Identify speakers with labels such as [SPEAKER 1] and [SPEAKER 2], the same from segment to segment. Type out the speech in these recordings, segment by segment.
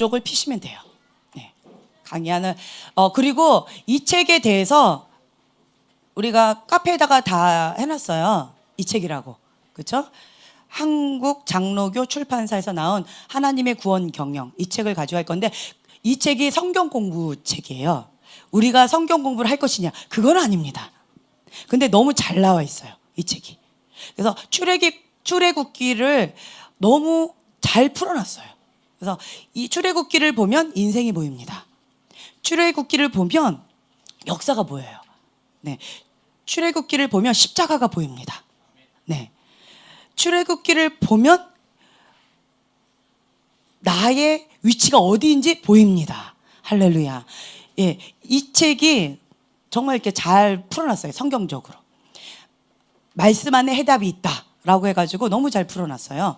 [SPEAKER 1] 쪽을 피시면 돼요. 네. 강의하는 그리고 이 책에 대해서 우리가 카페에다가 다 해놨어요. 이 책이라고. 그렇죠? 한국 장로교 출판사에서 나온 하나님의 구원 경영, 이 책을 가져갈 건데, 이 책이 성경 공부 책이에요. 우리가 성경 공부를 할 것이냐? 그건 아닙니다. 근데 너무 잘 나와 있어요, 이 책이. 그래서 출애굽기를 너무 잘 풀어놨어요. 그래서 이 출애굽기를 보면 인생이 보입니다. 출애굽기를 보면 역사가 보여요. 네. 출애굽기를 보면 십자가가 보입니다. 네. 출애굽기를 보면 나의 위치가 어디인지 보입니다. 할렐루야. 예, 이 책이 정말 이렇게 잘 풀어놨어요. 성경적으로. 말씀 안에 해답이 있다라고 해가지고 너무 잘 풀어놨어요.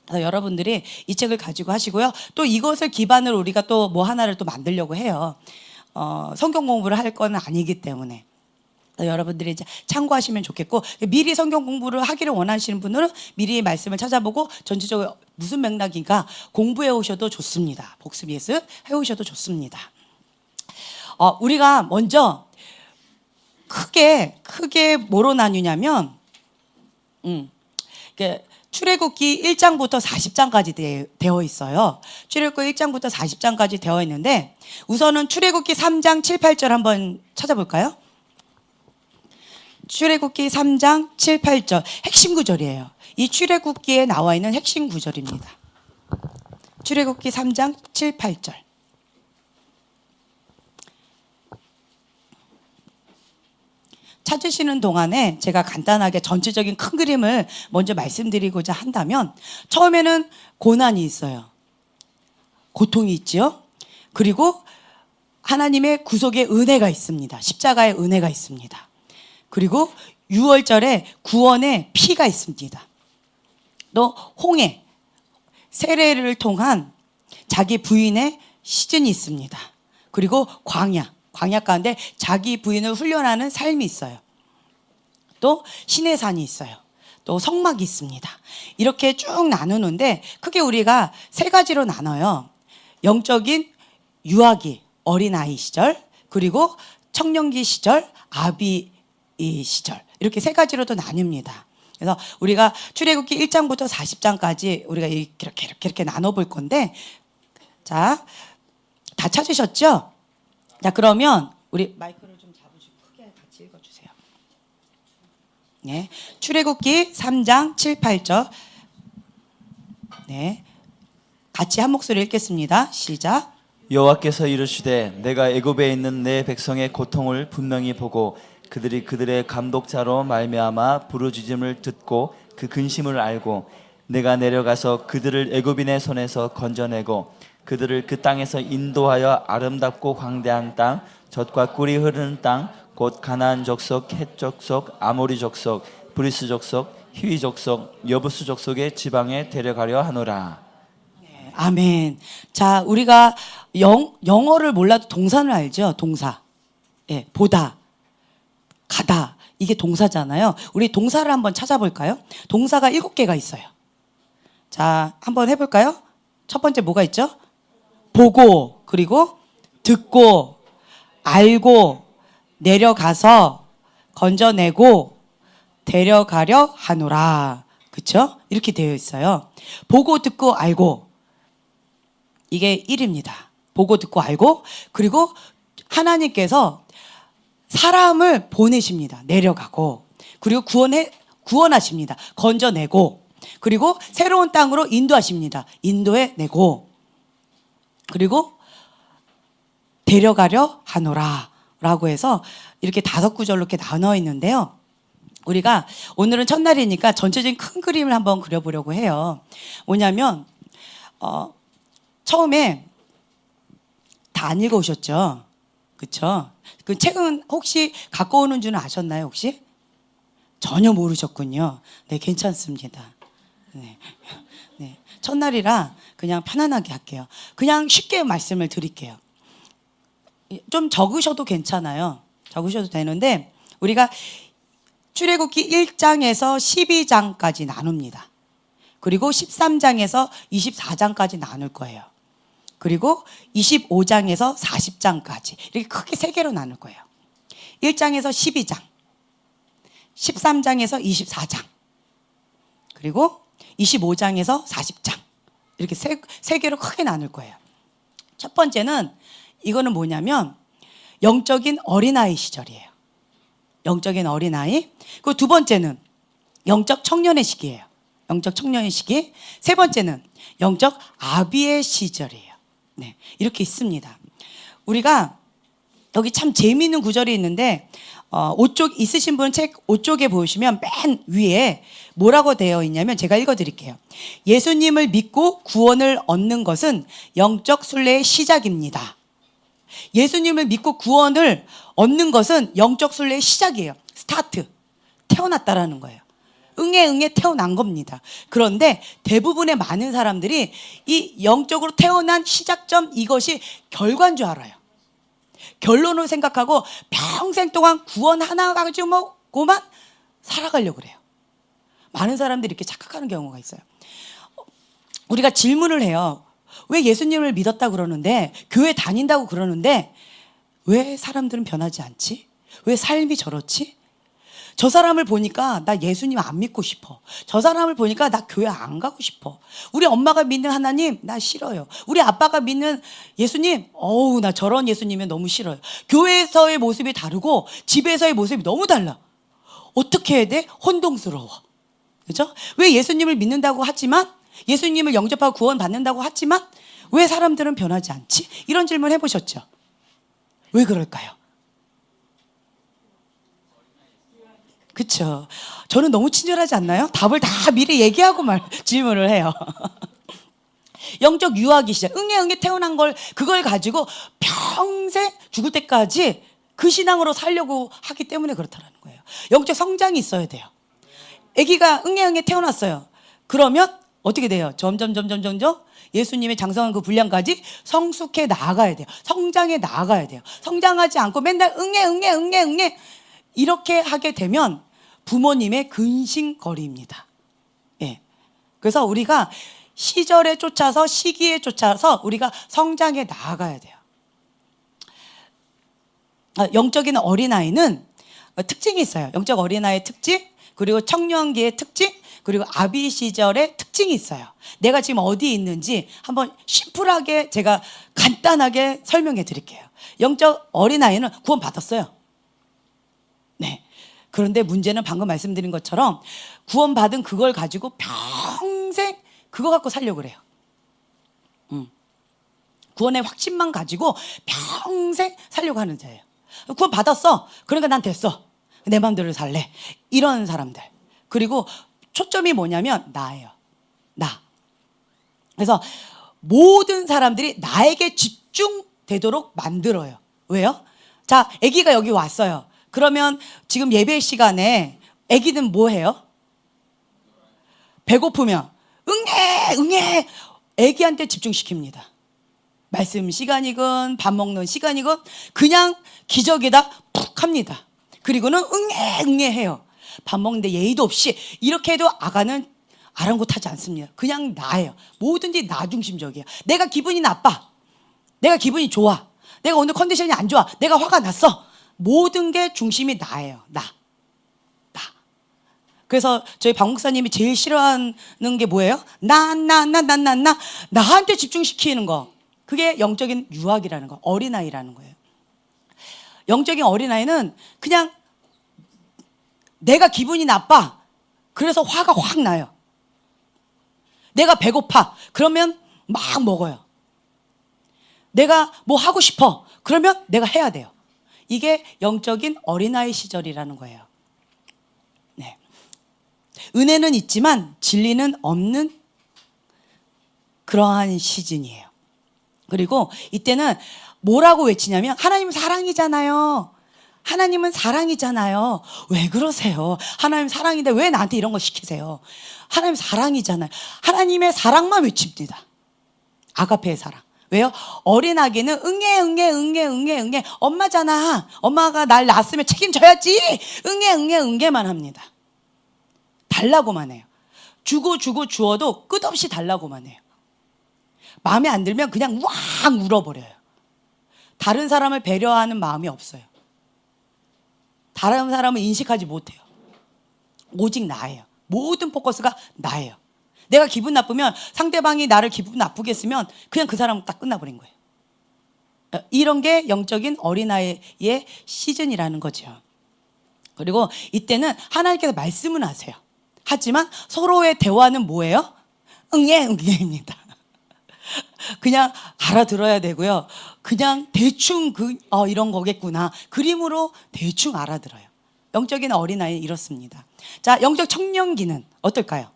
[SPEAKER 1] 그래서 여러분들이 이 책을 가지고 하시고요. 또 이것을 기반으로 우리가 또 뭐 하나를 또 만들려고 해요. 성경 공부를 할 건 아니기 때문에. 여러분들이 이제 참고하시면 좋겠고, 미리 성경 공부를 하기를 원하시는 분들은 미리 말씀을 찾아보고 전체적으로 무슨 맥락인가 공부해 오셔도 좋습니다. 복습 예습 해 오셔도 좋습니다. 우리가 먼저 크게 뭐로 나뉘냐면 출애굽기 1장부터 40장까지 되어 있어요. 출애굽기 1장부터 40장까지 되어 있는데, 우선은 출애굽기 3장 7, 8절 한번 찾아볼까요? 출애굽기 3장 7, 8절 핵심 구절이에요. 이 출애굽기에 나와 있는 핵심 구절입니다. 출애굽기 3장 7, 8절. 찾으시는 동안에 제가 간단하게 전체적인 큰 그림을 먼저 말씀드리고자 한다면, 처음에는 고난이 있어요. 고통이 있죠. 그리고 하나님의 구속의 은혜가 있습니다. 십자가의 은혜가 있습니다. 그리고 6월절에 구원의 피가 있습니다. 또 홍해, 세례를 통한 자기 부인의 시즌이 있습니다. 그리고 광야 가운데 자기 부인을 훈련하는 삶이 있어요. 또 시내산이 있어요. 또 성막이 있습니다. 이렇게 쭉 나누는데 크게 우리가 세 가지로 나눠요. 영적인 유아기, 어린아이 시절, 그리고 청년기 시절, 아비 시절, 이렇게 세 가지로도 나뉩니다. 그래서 우리가 출애굽기 1장부터 40장까지 우리가 이렇게 나눠볼 건데, 자, 다 찾으셨죠? 자, 그러면 우리 마이크를 좀 잡으시고 크게 같이 읽어주세요. 네, 출애굽기 3장 7, 8절. 네, 같이 한 목소리 읽겠습니다. 시작.
[SPEAKER 2] 여호와께서 이르시되 내가 애굽에 있는 내 백성의 고통을 분명히 보고 그들이 그들의 감독자로 말미암아 부르짖음을 듣고 그 근심을 알고 내가 내려가서 그들을 애굽인의 손에서 건져내고 그들을 그 땅에서 인도하여 아름답고 광대한 땅, 젖과 꿀이 흐르는 땅, 곧 가나안 족속, 헷 족속, 아모리 족속, 브리스 족속, 히위 족속, 여부스 족속의 지방에 데려가려 하노라.
[SPEAKER 1] 네, 아멘. 자, 우리가 영어를 몰라도 동사는 알죠? 동사. 예, 보다, 가다. 이게 동사잖아요. 우리 동사를 한번 찾아볼까요? 동사가 7개가 있어요. 자, 한번 해볼까요? 첫 번째 뭐가 있죠? 보고, 그리고 듣고, 알고, 내려가서, 건져내고, 데려가려 하노라. 그쵸? 이렇게 되어 있어요. 보고, 듣고, 알고. 이게 1입니다. 보고, 듣고, 알고. 그리고 하나님께서 사람을 보내십니다. 내려가고. 그리고 구원하십니다. 건져내고. 그리고 새로운 땅으로 인도하십니다. 인도해내고. 그리고 데려가려 하노라 라고 해서 이렇게 5구절로 이렇게 나눠 있는데요. 우리가 오늘은 첫날이니까 전체적인 큰 그림을 한번 그려보려고 해요. 뭐냐면 처음에 다 안 읽어오셨죠? 그렇죠? 그 책은 혹시 갖고 오는 줄은 아셨나요? 혹시? 전혀 모르셨군요. 네, 괜찮습니다. 네. 네. 첫날이라 그냥 편안하게 할게요. 그냥 쉽게 말씀을 드릴게요. 좀 적으셔도 괜찮아요. 적으셔도 되는데, 우리가 출애굽기 1장에서 12장까지 나눕니다. 그리고 13장에서 24장까지 나눌 거예요. 그리고 25장에서 40장까지 이렇게 크게 세 개로 나눌 거예요. 1장에서 12장, 13장에서 24장, 그리고 25장에서 40장 이렇게 세 개로 크게 나눌 거예요. 첫 번째는 이거는 뭐냐면 영적인 어린아이 시절이에요. 영적인 어린아이. 그리고 두 번째는 영적 청년의 시기예요. 영적 청년의 시기. 세 번째는 영적 아비의 시절이에요. 네, 이렇게 있습니다. 우리가 여기 참 재미있는 구절이 있는데 5쪽 있으신 분은 책 5쪽에 보시면 맨 위에 뭐라고 되어 있냐면 제가 읽어드릴게요. 예수님을 믿고 구원을 얻는 것은 영적 순례의 시작입니다. 예수님을 믿고 구원을 얻는 것은 영적 순례의 시작이에요. 스타트. 태어났다라는 거예요. 응애 태어난 겁니다. 그런데 대부분의 많은 사람들이 이 영적으로 태어난 시작점 이것이 결과인 줄 알아요. 결론을 생각하고 평생 동안 구원 하나 가지고만 살아가려고 그래요. 많은 사람들이 이렇게 착각하는 경우가 있어요. 우리가 질문을 해요. 왜 예수님을 믿었다고 그러는데, 교회 다닌다고 그러는데 왜 사람들은 변하지 않지? 왜 삶이 저렇지? 저 사람을 보니까 나 예수님 안 믿고 싶어. 저 사람을 보니까 나 교회 안 가고 싶어. 우리 엄마가 믿는 하나님 나 싫어요. 우리 아빠가 믿는 예수님 나 저런 예수님은 너무 싫어요. 교회에서의 모습이 다르고 집에서의 모습이 너무 달라. 어떻게 해야 돼? 혼동스러워. 그죠? 왜 예수님을 믿는다고 하지만, 예수님을 영접하고 구원 받는다고 하지만 왜 사람들은 변하지 않지? 이런 질문 해보셨죠? 왜 그럴까요? 그렇죠. 저는 너무 친절하지 않나요? 답을 다 미리 얘기하고 질문을 해요. 영적 유아기 시절, 응애 태어난 걸 그걸 가지고 평생 죽을 때까지 그 신앙으로 살려고 하기 때문에 그렇다라는 거예요. 영적 성장이 있어야 돼요. 아기가 응애 태어났어요. 그러면 어떻게 돼요? 점점 예수님의 장성한 그 분량까지 성숙해 나아가야 돼요. 성장해 나아가야 돼요. 성장하지 않고 맨날 응애 이렇게 하게 되면 부모님의 근심거리입니다. 예. 그래서 우리가 시절에 쫓아서, 시기에 쫓아서 우리가 성장해 나아가야 돼요. 영적인 어린아이는 특징이 있어요. 영적 어린아이의 특징, 그리고 청년기의 특징, 그리고 아비 시절의 특징이 있어요. 내가 지금 어디에 있는지 한번 심플하게 제가 간단하게 설명해 드릴게요. 영적 어린아이는 구원 받았어요. 네. 그런데 문제는 방금 말씀드린 것처럼 구원받은 그걸 가지고 평생 그거 갖고 살려고 그래요. 구원의 확신만 가지고 평생 살려고 하는 자예요. 구원 받았어. 그러니까 난 됐어. 내 마음대로 살래. 이런 사람들. 그리고 초점이 뭐냐면 나예요. 나. 그래서 모든 사람들이 나에게 집중되도록 만들어요. 왜요? 자, 아기가 여기 왔어요. 그러면 지금 예배 시간에 아기는 뭐 해요? 배고프면 응애 아기한테 집중시킵니다. 말씀 시간이건 밥 먹는 시간이건 그냥 기저귀에다 푹 합니다. 그리고는 응애 해요. 밥 먹는데 예의도 없이 이렇게 해도 아가는 아랑곳하지 않습니다. 그냥 나예요. 뭐든지 나 중심적이에요. 내가 기분이 나빠. 내가 기분이 좋아. 내가 오늘 컨디션이 안 좋아. 내가 화가 났어. 모든 게 중심이 나예요. 나. 그래서 저희 박 목사님이 제일 싫어하는 게 뭐예요? 나한테 집중시키는 거. 그게 영적인 유학이라는 거. 어린아이라는 거예요. 영적인 어린아이는 그냥 내가 기분이 나빠. 그래서 화가 확 나요. 내가 배고파. 그러면 막 먹어요. 내가 뭐 하고 싶어. 그러면 내가 해야 돼요. 이게 영적인 어린아이 시절이라는 거예요. 네. 은혜는 있지만 진리는 없는 그러한 시즌이에요. 그리고 이때는 뭐라고 외치냐면 하나님은 사랑이잖아요. 하나님은 사랑이잖아요. 왜 그러세요? 하나님 사랑인데 왜 나한테 이런 거 시키세요? 하나님 사랑이잖아요. 하나님의 사랑만 외칩니다. 아가페의 사랑. 왜요? 어린 아기는 응애 엄마잖아. 엄마가 날 낳았으면 책임져야지. 응애만 합니다. 달라고만 해요. 주어도 끝없이 달라고만 해요. 마음에 안 들면 그냥 확 울어버려요. 다른 사람을 배려하는 마음이 없어요. 다른 사람을 인식하지 못해요. 오직 나예요. 모든 포커스가 나예요. 내가 기분 나쁘면 상대방이 나를 기분 나쁘게 했으면 그냥 그 사람은 딱 끝나버린 거예요. 이런 게 영적인 어린아이의 시즌이라는 거죠. 그리고 이때는 하나님께서 말씀은 하세요. 하지만 서로의 대화는 뭐예요? 응애입니다. 그냥 알아들어야 되고요. 그냥 대충 이런 거겠구나. 그림으로 대충 알아들어요. 영적인 어린아이 이렇습니다. 자, 영적 청년기는 어떨까요?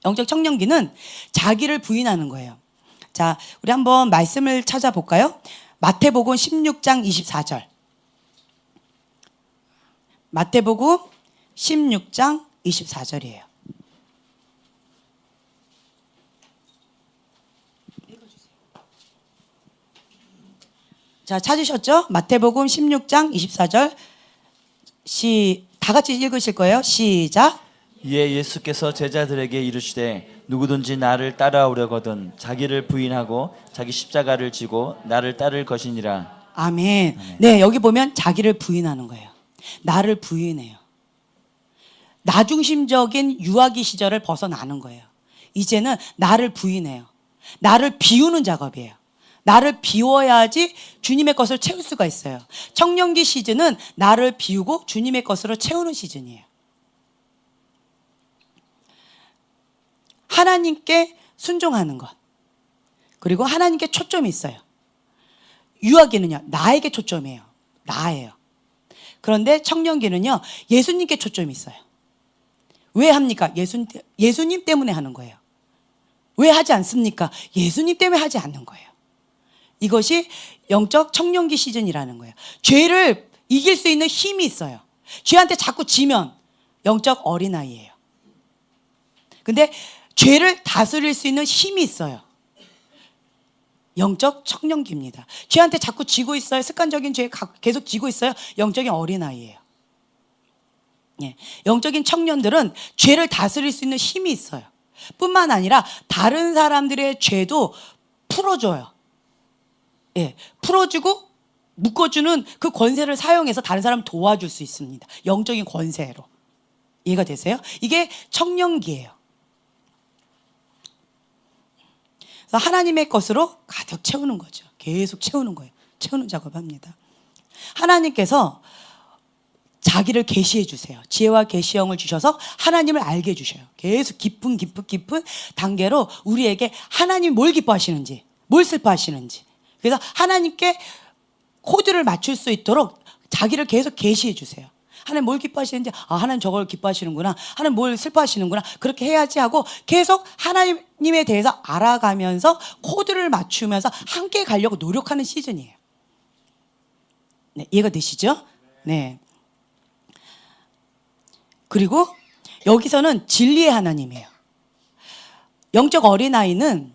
[SPEAKER 1] 영적 청년기는 자기를 부인하는 거예요. 자, 우리 한번 말씀을 찾아볼까요? 마태복음 16장 24절. 마태복음 16장 24절이에요. 자, 찾으셨죠? 마태복음 16장 24절. 다 같이 읽으실 거예요. 시작.
[SPEAKER 2] 이에 예수께서 제자들에게 이르시되 누구든지 나를 따라오려거든 자기를 부인하고 자기 십자가를 지고 나를 따를 것이니라.
[SPEAKER 1] 아멘. 네, 여기 보면 자기를 부인하는 거예요. 나를 부인해요. 나중심적인 유아기 시절을 벗어나는 거예요. 이제는 나를 부인해요. 나를 비우는 작업이에요. 나를 비워야지 주님의 것을 채울 수가 있어요. 청년기 시즌은 나를 비우고 주님의 것으로 채우는 시즌이에요. 하나님께 순종하는 것. 그리고 하나님께 초점이 있어요. 유아기는요, 나에게 초점이에요. 나예요. 그런데 청년기는요, 예수님께 초점이 있어요. 왜 합니까? 예수님 때문에 하는 거예요. 왜 하지 않습니까? 예수님 때문에 하지 않는 거예요. 이것이 영적 청년기 시즌이라는 거예요. 죄를 이길 수 있는 힘이 있어요. 죄한테 자꾸 지면 영적 어린아이예요. 근데 죄를 다스릴 수 있는 힘이 있어요. 영적 청년기입니다. 죄한테 자꾸 지고 있어요. 습관적인 죄 계속 지고 있어요. 영적인 어린아이예요. 예. 영적인 청년들은 죄를 다스릴 수 있는 힘이 있어요. 뿐만 아니라 다른 사람들의 죄도 풀어줘요. 예, 풀어주고 묶어주는 그 권세를 사용해서 다른 사람을 도와줄 수 있습니다. 영적인 권세로. 이해가 되세요? 이게 청년기예요. 그래서 하나님의 것으로 가득 채우는 거죠. 계속 채우는 거예요. 채우는 작업을 합니다. 하나님께서 자기를 계시해 주세요. 지혜와 계시형을 주셔서 하나님을 알게 해주셔요. 계속 깊은 단계로 우리에게 하나님이 뭘 기뻐하시는지, 뭘 슬퍼하시는지. 그래서 하나님께 코드를 맞출 수 있도록 자기를 계속 계시해 주세요. 하나님 뭘 기뻐하시는지, 하나님 저걸 기뻐하시는구나. 하나님 뭘 슬퍼하시는구나. 그렇게 해야지 하고 계속 하나님에 대해서 알아가면서 코드를 맞추면서 함께 가려고 노력하는 시즌이에요. 네, 이해가 되시죠? 네. 그리고 여기서는 진리의 하나님이에요. 영적 어린아이는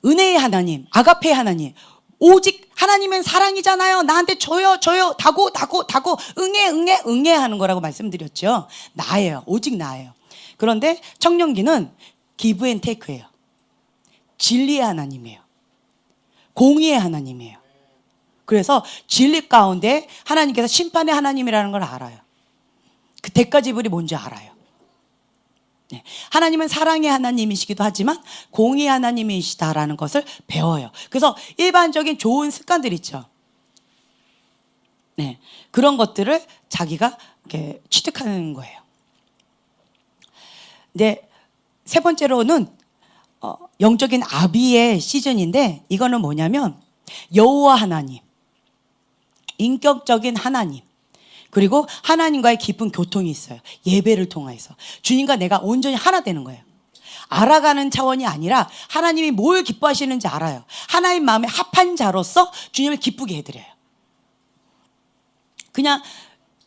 [SPEAKER 1] 은혜의 하나님, 아가페의 하나님, 오직 하나님은 사랑이잖아요. 나한테 줘요, 다고, 응애 하는 거라고 말씀드렸죠. 나예요. 오직 나예요. 그런데 청년기는 기브 앤 테이크예요. 진리의 하나님이에요. 공의의 하나님이에요. 그래서 진리 가운데 하나님께서 심판의 하나님이라는 걸 알아요. 그 대가 지불이 뭔지 알아요. 네. 하나님은 사랑의 하나님이시기도 하지만 공의의 하나님이시다라는 것을 배워요. 그래서 일반적인 좋은 습관들 있죠. 네. 그런 것들을 자기가 이렇게 취득하는 거예요. 네. 세 번째로는 영적인 아비의 시즌인데 이거는 뭐냐면 여호와 하나님, 인격적인 하나님, 그리고 하나님과의 깊은 교통이 있어요. 예배를 통해서 주님과 내가 온전히 하나 되는 거예요. 알아가는 차원이 아니라 하나님이 뭘 기뻐하시는지 알아요. 하나님 마음에 합한 자로서 주님을 기쁘게 해드려요. 그냥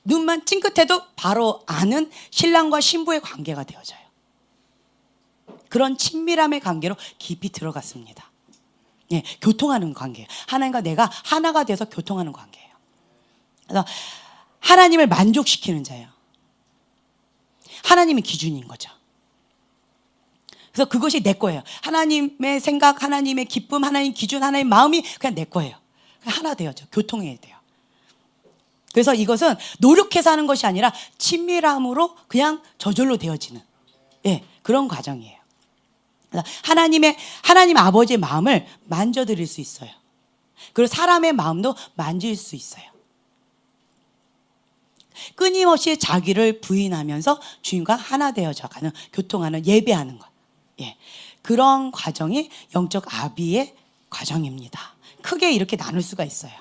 [SPEAKER 1] 눈만 찡긋해도 바로 아는 신랑과 신부의 관계가 되어져요. 그런 친밀함의 관계로 깊이 들어갔습니다. 예, 교통하는 관계예요. 하나님과 내가 하나가 돼서 교통하는 관계예요. 그래서 하나님을 만족시키는 자예요. 하나님이 기준인 거죠. 그래서 그것이 내 거예요. 하나님의 생각, 하나님의 기쁨, 하나님 기준, 하나님 마음이 그냥 내 거예요. 그냥 하나 되어져. 교통해야 돼요. 그래서 이것은 노력해서 하는 것이 아니라 친밀함으로 그냥 저절로 되어지는, 예, 그런 과정이에요. 하나님 아버지의 마음을 만져드릴 수 있어요. 그리고 사람의 마음도 만질 수 있어요. 끊임없이 자기를 부인하면서 주님과 하나 되어져 가는, 교통하는, 예배하는 것, 예, 그런 과정이 영적 아비의 과정입니다. 크게 이렇게 나눌 수가 있어요.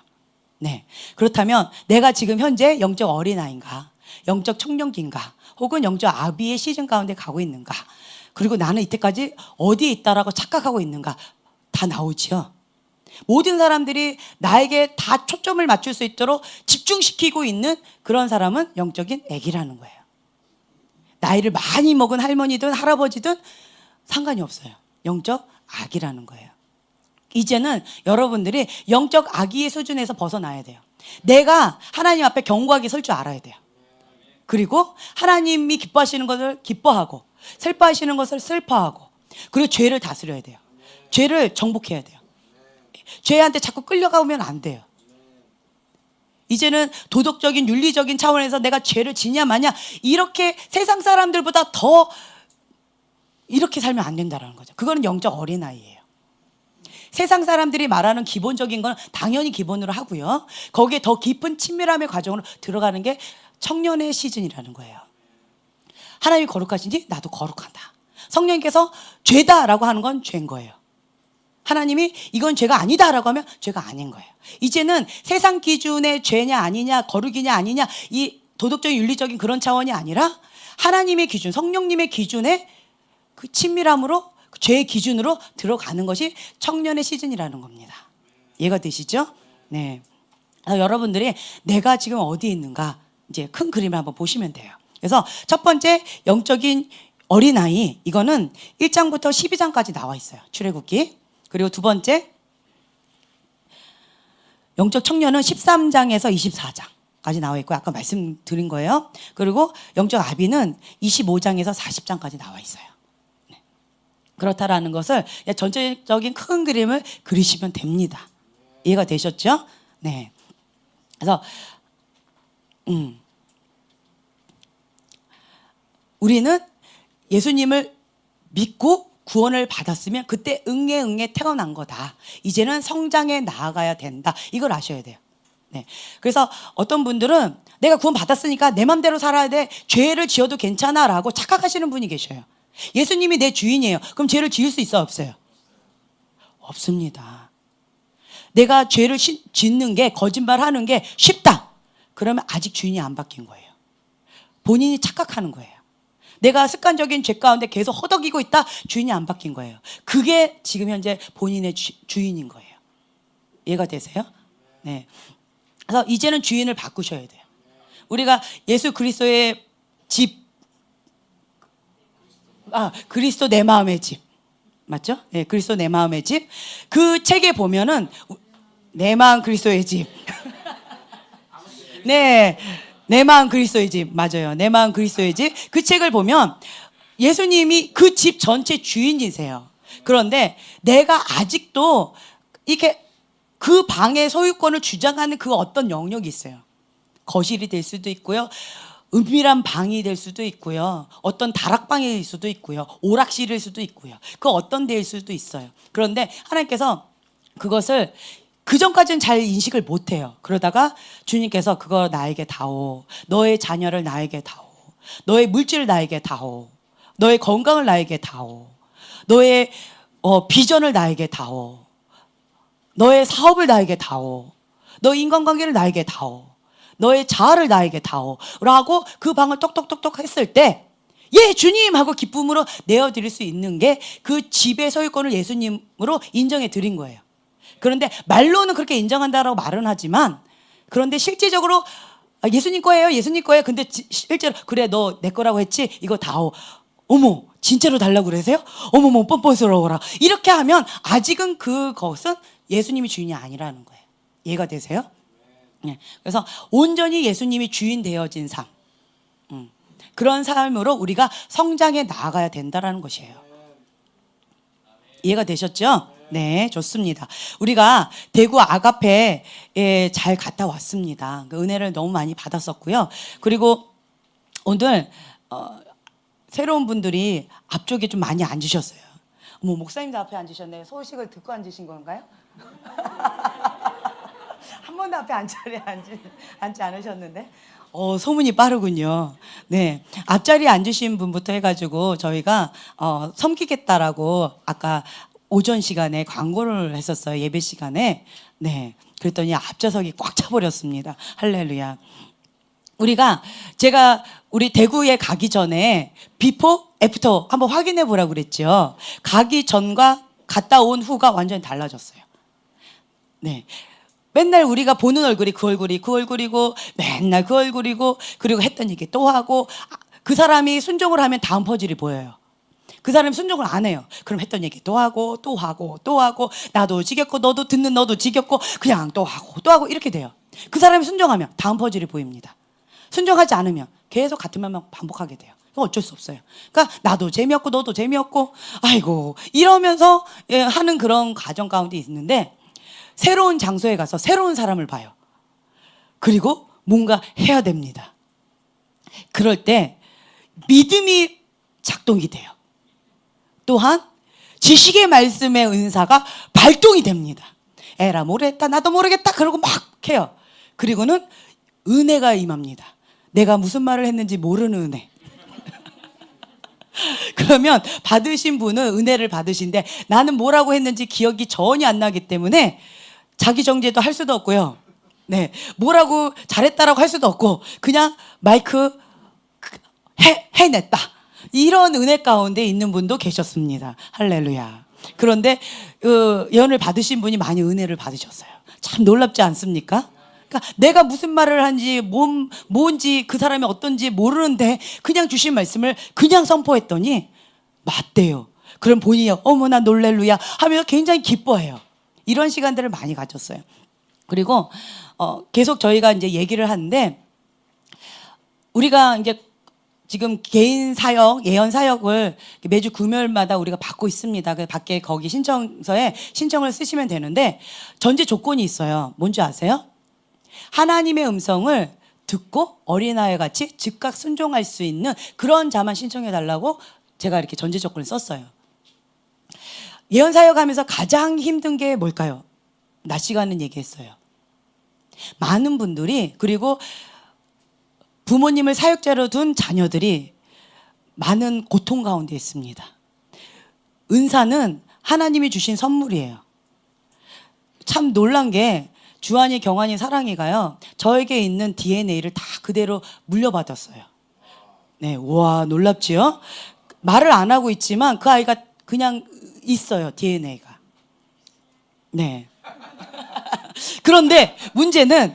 [SPEAKER 1] 네. 그렇다면 내가 지금 현재 영적 어린아이인가, 영적 청년기인가, 혹은 영적 아비의 시즌 가운데 가고 있는가, 그리고 나는 이때까지 어디에 있다라고 착각하고 있는가, 다 나오지요. 모든 사람들이 나에게 다 초점을 맞출 수 있도록 집중시키고 있는 그런 사람은 영적인 애기라는 거예요. 나이를 많이 먹은 할머니든 할아버지든 상관이 없어요. 영적 아기라는 거예요. 이제는 여러분들이 영적 아기의 수준에서 벗어나야 돼요. 내가 하나님 앞에 견고하게 설 줄 알아야 돼요. 그리고 하나님이 기뻐하시는 것을 기뻐하고 슬퍼하시는 것을 슬퍼하고, 그리고 죄를 다스려야 돼요. 죄를 정복해야 돼요. 죄한테 자꾸 끌려가면 안 돼요. 이제는 도덕적인 윤리적인 차원에서 내가 죄를 지냐 마냐, 이렇게 세상 사람들보다 더 이렇게 살면 안 된다는 거죠. 그거는 영적 어린아이예요. 세상 사람들이 말하는 기본적인 건 당연히 기본으로 하고요, 거기에 더 깊은 친밀함의 과정으로 들어가는 게 청년의 시즌이라는 거예요. 하나님이 거룩하신지 나도 거룩하다. 성령님께서 죄다라고 하는 건 죄인 거예요. 하나님이 이건 죄가 아니다라고 하면 죄가 아닌 거예요. 이제는 세상 기준의 죄냐 아니냐, 거룩이냐 아니냐, 이 도덕적인 윤리적인 그런 차원이 아니라 하나님의 기준, 성령님의 기준에 그 친밀함으로, 그 죄의 기준으로 들어가는 것이 청년의 시즌이라는 겁니다. 이해가 되시죠? 네. 그래서 여러분들이 내가 지금 어디에 있는가, 이제 큰 그림을 한번 보시면 돼요. 그래서 첫 번째 영적인 어린아이, 이거는 1장부터 12장까지 나와 있어요. 출애굽기. 그리고 두 영적 청년은 13장에서 24장까지 나와 있고, 아까 말씀드린 거예요. 그리고 영적 아비는 25장에서 40장까지 나와 있어요. 네. 그렇다라는 것을 전체적인 큰 그림을 그리시면 됩니다. 이해가 되셨죠? 네. 그래서 우리는 예수님을 믿고 구원을 받았으면 그때 응애 태어난 거다. 이제는 성장해 나아가야 된다. 이걸 아셔야 돼요. 네. 그래서 어떤 분들은 내가 구원 받았으니까 내 맘대로 살아야 돼, 죄를 지어도 괜찮아 라고 착각하시는 분이 계셔요. 예수님이 내 주인이에요. 그럼 죄를 지을 수 있어, 없어요? 없습니다. 내가 죄를 짓는 게, 거짓말하는 게 쉽다, 그러면 아직 주인이 안 바뀐 거예요. 본인이 착각하는 거예요. 내가 습관적인 죄 가운데 계속 허덕이고 있다, 주인이 안 바뀐 거예요. 그게 지금 현재 본인의 주인인 거예요. 이해가 되세요? 네. 그래서 이제는 주인을 바꾸셔야 돼요. 우리가 예수 그리스도의 집, 그리스도 내 마음의 집, 맞죠? 네, 그리스도 내 마음의 집. 그 책에 보면은 내 마음 그리스도의 집. 네. 내 마음 그리스도의 집, 맞아요. 내 마음 그리스도의 집. 그 책을 보면 예수님이 그 집 전체 주인이세요. 그런데 내가 아직도 이렇게 그 방의 소유권을 주장하는 그 어떤 영역이 있어요. 거실이 될 수도 있고요, 은밀한 방이 될 수도 있고요, 어떤 다락방일 수도 있고요, 오락실일 수도 있고요, 그 어떤 데일 수도 있어요. 그런데 하나님께서 그것을 그전까지는 잘 인식을 못해요. 그러다가 주님께서 그거 나에게 다오, 너의 자녀를 나에게 다오, 너의 물질을 나에게 다오, 너의 건강을 나에게 다오, 너의 비전을 나에게 다오, 너의 사업을 나에게 다오, 너의 인간관계를 나에게 다오, 너의 자아를 나에게 다오 라고 그 방을 똑똑똑똑 했을 때, 예 주님 하고 기쁨으로 내어드릴 수 있는 게 그 집의 소유권을 예수님으로 인정해 드린 거예요. 그런데 말로는 그렇게 인정한다라고 말은 하지만, 그런데 실제적으로 예수님 거예요, 예수님 거예요. 근데 실제로 그래 너 내 거라고 했지, 이거 다오. 어머 진짜로 달라고 그러세요? 어머머 뻔뻔스러워라. 이렇게 하면 아직은 그것은 예수님이 주인이 아니라는 거예요. 이해가 되세요? 네. 그래서 온전히 예수님이 주인 되어진 삶, 그런 삶으로 우리가 성장해 나아가야 된다는 것이에요. 이해가 되셨죠? 네, 좋습니다. 우리가 대구 아가페에 잘 갔다 왔습니다. 그 은혜를 너무 많이 받았었고요. 그리고 오늘 새로운 분들이 앞쪽에 좀 많이 앉으셨어요. 어머, 목사님도 앞에 앉으셨네요. 소식을 듣고 앉으신 건가요? 한 번도 앞에 앉지 않으셨는데 소문이 빠르군요. 네, 앞자리에 앉으신 분부터 해가지고 저희가 섬기겠다라고 아까 오전 시간에 광고를 했었어요. 예배 시간에. 네, 그랬더니 앞좌석이 꽉 차버렸습니다. 할렐루야. 제가 우리 대구에 가기 전에 비포, 애프터 한번 확인해 보라고 그랬죠. 가기 전과 갔다 온 후가 완전히 달라졌어요. 네. 맨날 우리가 보는 얼굴이 그 얼굴이고 맨날 그 얼굴이고 그리고 했던 얘기 또 하고 그 사람이 순종을 하면 다음 퍼즐이 보여요. 그 사람이 순종을 안 해요. 그럼 했던 얘기 또 하고 나도 지겹고 듣는 너도 지겹고 그냥 또 하고 이렇게 돼요. 그 사람이 순종하면 다음 퍼즐이 보입니다. 순종하지 않으면 계속 같은 말만 반복하게 돼요. 어쩔 수 없어요. 그러니까 나도 재미없고 너도 재미없고 아이고 이러면서 하는 그런 과정 가운데 있는데 새로운 장소에 가서 새로운 사람을 봐요. 그리고 뭔가 해야 됩니다. 그럴 때 믿음이 작동이 돼요. 또한 지식의 말씀의 은사가 발동이 됩니다. 에라 모르겠다 나도 모르겠다 그러고 막 해요. 그리고는 은혜가 임합니다. 내가 무슨 말을 했는지 모르는 은혜. 그러면 받으신 분은 은혜를 받으신데 나는 뭐라고 했는지 기억이 전혀 안 나기 때문에 자기 정죄도 할 수도 없고요. 네, 뭐라고 잘했다라고 할 수도 없고 그냥 마이크 해냈다. 이런 은혜 가운데 있는 분도 계셨습니다. 할렐루야. 그런데 예언을 받으신 분이 많이 은혜를 받으셨어요. 참 놀랍지 않습니까? 그러니까 내가 무슨 말을 한지 뭔지 그 사람이 어떤지 모르는데 그냥 주신 말씀을 그냥 선포했더니 맞대요. 그럼 본인이 어머나 놀렐루야 하면서 굉장히 기뻐해요. 이런 시간들을 많이 가졌어요. 그리고 계속 저희가 이제 얘기를 하는데 우리가 이제 지금 개인 사역, 예언 사역을 매주 금요일마다 우리가 받고 있습니다. 그 밖에 거기 신청서에 신청을 쓰시면 되는데 전제 조건이 있어요. 뭔지 아세요? 하나님의 음성을 듣고 어린아이 같이 즉각 순종할 수 있는 그런 자만 신청해 달라고 제가 이렇게 전제 조건을 썼어요. 예언 사역하면서 가장 힘든 게 뭘까요? 낮 시간은 얘기했어요. 많은 분들이 그리고 부모님을 사역자로 둔 자녀들이 많은 고통 가운데 있습니다. 은사는 하나님이 주신 선물이에요. 참 놀란 게 주한이, 경환이, 사랑이가요. 저에게 있는 DNA를 다 그대로 물려받았어요. 네, 와 놀랍지요? 말을 안 하고 있지만 그 아이가 그냥 있어요. DNA가. 네. 그런데 문제는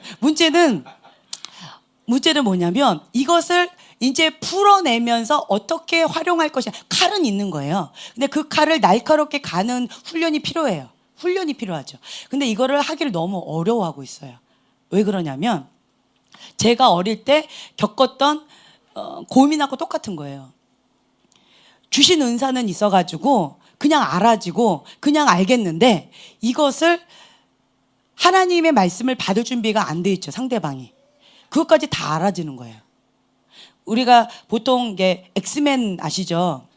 [SPEAKER 1] 뭐냐면 이것을 이제 풀어내면서 어떻게 활용할 것이냐. 칼은 있는 거예요. 근데 그 칼을 날카롭게 가는 훈련이 필요해요. 훈련이 필요하죠. 근데 이거를 하기를 너무 어려워하고 있어요. 왜 그러냐면 제가 어릴 때 겪었던 고민하고 똑같은 거예요. 주신 은사는 있어가지고 그냥 알아지고 그냥 알겠는데 이것을 하나님의 말씀을 받을 준비가 안 돼 있죠. 상대방이. 그것까지 다 알아지는 거예요. 우리가 보통 이게 엑스맨 아시죠?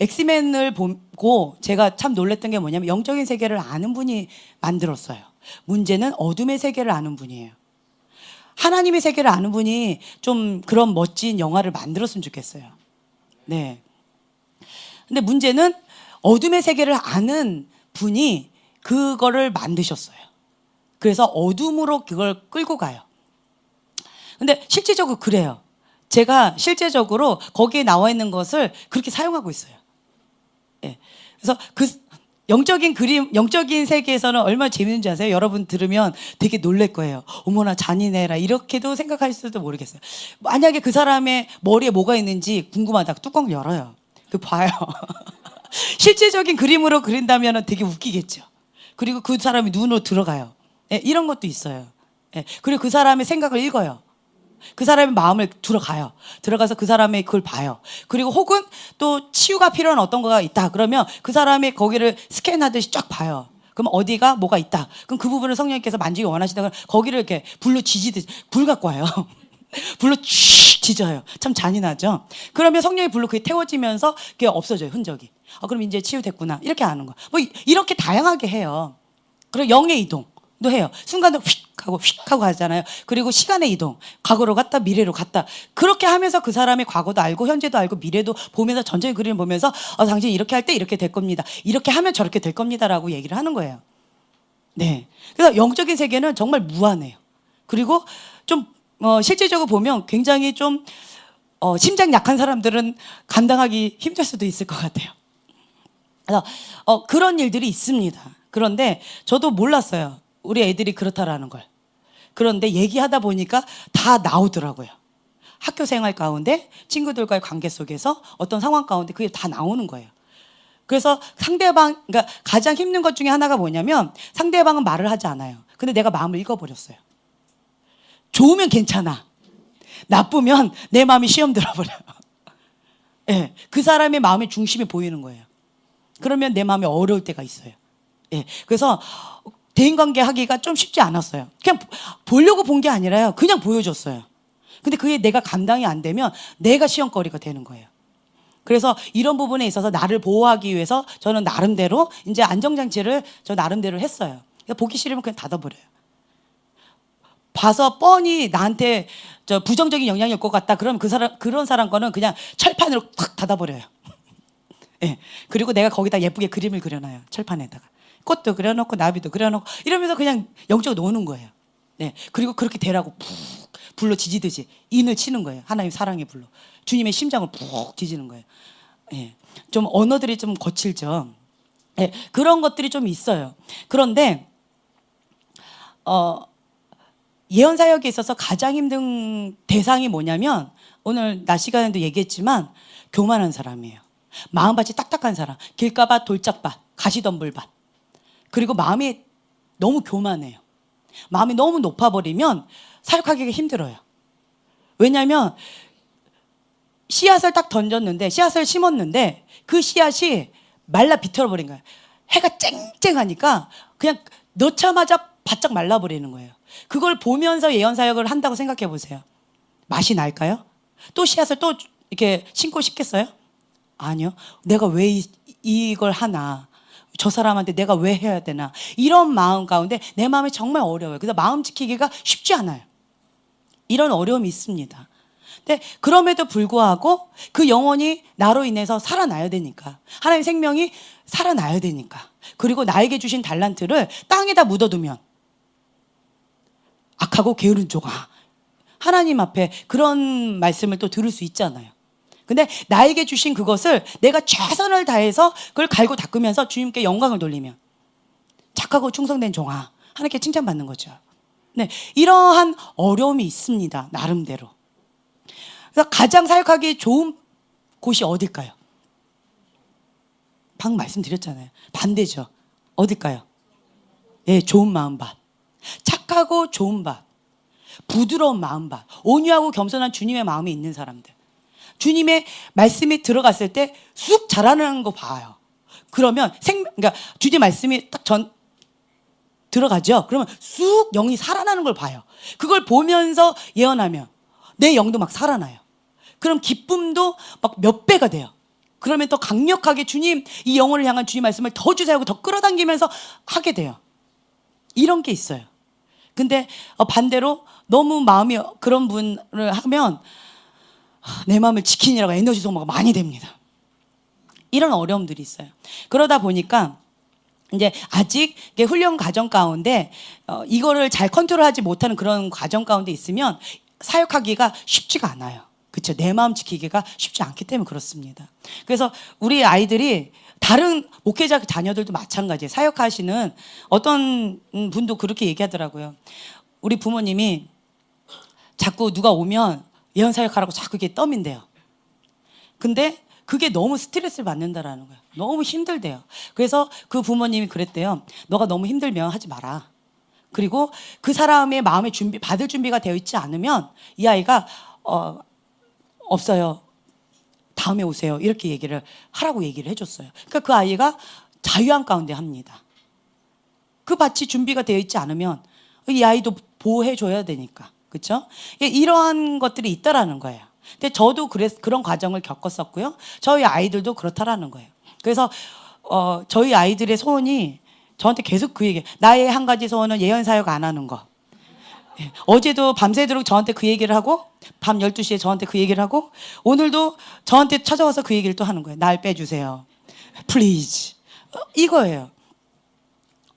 [SPEAKER 1] 엑스맨을 보고 제가 참 놀랐던 게 뭐냐면 영적인 세계를 아는 분이 만들었어요. 문제는 어둠의 세계를 아는 분이에요. 하나님의 세계를 아는 분이 좀 그런 멋진 영화를 만들었으면 좋겠어요. 네. 근데 문제는 어둠의 세계를 아는 분이 그거를 만드셨어요. 그래서 어둠으로 그걸 끌고 가요. 근데 실제적으로 그래요. 제가 실제적으로 거기에 나와 있는 것을 그렇게 사용하고 있어요. 예. 그래서 그 영적인 그림, 영적인 세계에서는 얼마나 재밌는지 아세요? 여러분 들으면 되게 놀랄 거예요. 어머나 잔인해라 이렇게도 생각할지도 모르겠어요. 만약에 그 사람의 머리에 뭐가 있는지 궁금하다. 뚜껑을 열어요. 그 봐요. 실제적인 그림으로 그린다면 되게 웃기겠죠. 그리고 그 사람이 눈으로 들어가요. 예, 이런 것도 있어요. 예, 그리고 그 사람의 생각을 읽어요. 그 사람의 마음을 들어가요. 들어가서 그 사람의 그걸 봐요. 그리고 혹은 또 치유가 필요한 어떤 거가 있다. 그러면 그 사람의 거기를 스캔하듯이 쫙 봐요. 그럼 어디가 뭐가 있다. 그럼 그 부분을 성령님께서 만지기 원하시다가 거기를 이렇게 불로 지지듯이 불 갖고 와요. 불로 쭉 지져요. 참 잔인하죠. 그러면 성령의 불로 그게 태워지면서 그게 없어져요. 흔적이. 그럼 이제 치유됐구나. 이렇게 아는 거. 뭐 이렇게 다양하게 해요. 그리고 영의 이동도 해요. 순간적으로 휙 하고 가잖아요. 그리고 시간의 이동. 과거로 갔다 미래로 갔다. 그렇게 하면서 그 사람의 과거도 알고 현재도 알고 미래도 보면서 전체의 그림을 보면서 당신이 이렇게 할 때 이렇게 될 겁니다. 이렇게 하면 저렇게 될 겁니다라고 얘기를 하는 거예요. 네. 그래서 영적인 세계는 정말 무한해요. 그리고 좀 실질적으로 보면 굉장히 좀 심장 약한 사람들은 감당하기 힘들 수도 있을 것 같아요. 그래서 그런 일들이 있습니다. 그런데 저도 몰랐어요. 우리 애들이 그렇다라는 걸. 그런데 얘기하다 보니까 다 나오더라고요. 학교 생활 가운데 친구들과의 관계 속에서 어떤 상황 가운데 그게 다 나오는 거예요. 그래서 상대방, 그러니까 가장 힘든 것 중에 하나가 뭐냐면 상대방은 말을 하지 않아요. 근데 내가 마음을 읽어버렸어요. 좋으면 괜찮아. 나쁘면 내 마음이 시험 들어버려요. 네, 그 사람의 마음의 중심이 보이는 거예요. 그러면 내 마음이 어려울 때가 있어요. 네, 그래서 대인관계 하기가 좀 쉽지 않았어요. 그냥 보려고 본 게 아니라요. 그냥 보여줬어요. 근데 그게 내가 감당이 안 되면 내가 시험거리가 되는 거예요. 그래서 이런 부분에 있어서 나를 보호하기 위해서 저는 나름대로 이제 안정장치를 저 나름대로 했어요. 보기 싫으면 그냥 닫아버려요. 봐서 뻔히 나한테 부정적인 영향이 올 것 같다. 그러면 그런 사람 거는 그냥 철판으로 탁 닫아버려요. 네. 그리고 내가 거기다 예쁘게 그림을 그려놔요. 철판에다가. 꽃도 그려놓고 나비도 그려놓고 이러면서 그냥 영적으로 노는 거예요. 네. 그리고 그렇게 되라고 푹 불로 지지듯이 인을 치는 거예요. 하나님 사랑의 불로. 주님의 심장을 푹 지지는 거예요. 네. 좀 언어들이 좀 거칠죠. 네. 그런 것들이 좀 있어요. 그런데 예언 사역에 있어서 가장 힘든 대상이 뭐냐면 오늘 낮 시간에도 얘기했지만 교만한 사람이에요. 마음밭이 딱딱한 사람. 길가밭, 돌짝밭, 가시덤불밭. 그리고 마음이 너무 교만해요. 마음이 너무 높아버리면 사역하기가 힘들어요. 왜냐하면 씨앗을 딱 던졌는데 씨앗을 심었는데 그 씨앗이 말라 비틀어버린 거예요. 해가 쨍쨍하니까 그냥 넣자마자 바짝 말라버리는 거예요. 그걸 보면서 예언 사역을 한다고 생각해 보세요. 맛이 날까요? 또 씨앗을 또 이렇게 심고 싶겠어요? 아니요. 내가 왜 이걸 하나? 저 사람한테 내가 왜 해야 되나? 이런 마음 가운데 내 마음이 정말 어려워요. 그래서 마음 지키기가 쉽지 않아요. 이런 어려움이 있습니다. 근데 그럼에도 불구하고 그 영혼이 나로 인해서 살아나야 되니까. 하나님의 생명이 살아나야 되니까. 그리고 나에게 주신 달란트를 땅에다 묻어두면 악하고 게으른 종아. 하나님 앞에 그런 말씀을 또 들을 수 있잖아요. 근데 나에게 주신 그것을 내가 최선을 다해서 그걸 갈고 닦으면서 주님께 영광을 돌리면 착하고 충성된 종아. 하나님께 칭찬받는 거죠. 네, 이러한 어려움이 있습니다. 나름대로. 그래서 가장 사역하기 좋은 곳이 어딜까요? 방금 말씀드렸잖아요. 반대죠. 어딜까요? 예, 좋은 마음밭. 착하고 좋은 밭. 부드러운 마음밭. 온유하고 겸손한 주님의 마음이 있는 사람들. 주님의 말씀이 들어갔을 때 쑥 자라는 거 봐요. 그러면 그러니까 주님 말씀이 딱 들어가죠. 그러면 쑥 영이 살아나는 걸 봐요. 그걸 보면서 예언하면 내 영도 막 살아나요. 그럼 기쁨도 막 몇 배가 돼요. 그러면 더 강력하게 주님, 이 영혼을 향한 주님 말씀을 더 주세요 하고 더 끌어당기면서 하게 돼요. 이런 게 있어요. 근데 반대로 너무 마음이 그런 분을 하면 내 마음을 지키느라고 에너지 소모가 많이 됩니다. 이런 어려움들이 있어요. 그러다 보니까 이제 아직 훈련 과정 가운데 이거를 잘 컨트롤하지 못하는 그런 과정 가운데 있으면 사역하기가 쉽지가 않아요. 그렇죠? 내 마음 지키기가 쉽지 않기 때문에 그렇습니다. 그래서 우리 아이들이 다른 목회자 자녀들도 마찬가지예요. 사역하시는 어떤 분도 그렇게 얘기하더라고요. 우리 부모님이 자꾸 누가 오면 예언 사역하라고 자꾸 이게 떠민대요. 근데 그게 너무 스트레스를 받는다라는 거예요. 너무 힘들대요. 그래서 그 부모님이 그랬대요. 너가 너무 힘들면 하지 마라. 그리고 그 사람의 마음의 받을 준비가 되어 있지 않으면 이 아이가 없어요. 다음에 오세요. 이렇게 하라고 얘기를 해줬어요. 그러니까 그 아이가 자유한 가운데 합니다. 그 밭이 준비가 되어 있지 않으면 이 아이도 보호해줘야 되니까. 그렇죠? 이러한 것들이 있다라는 거예요. 근데 저도 그런 과정을 겪었었고요. 저희 아이들도 그렇다라는 거예요. 그래서 저희 아이들의 소원이 저한테 계속 그 얘기. 나의 한 가지 소원은 예언 사역 안 하는 거. 어제도 밤새도록 저한테 그 얘기를 하고 밤 12시에 저한테 그 얘기를 하고 오늘도 저한테 찾아와서 그 얘기를 또 하는 거예요. 날 빼주세요. 플리즈. 이거예요.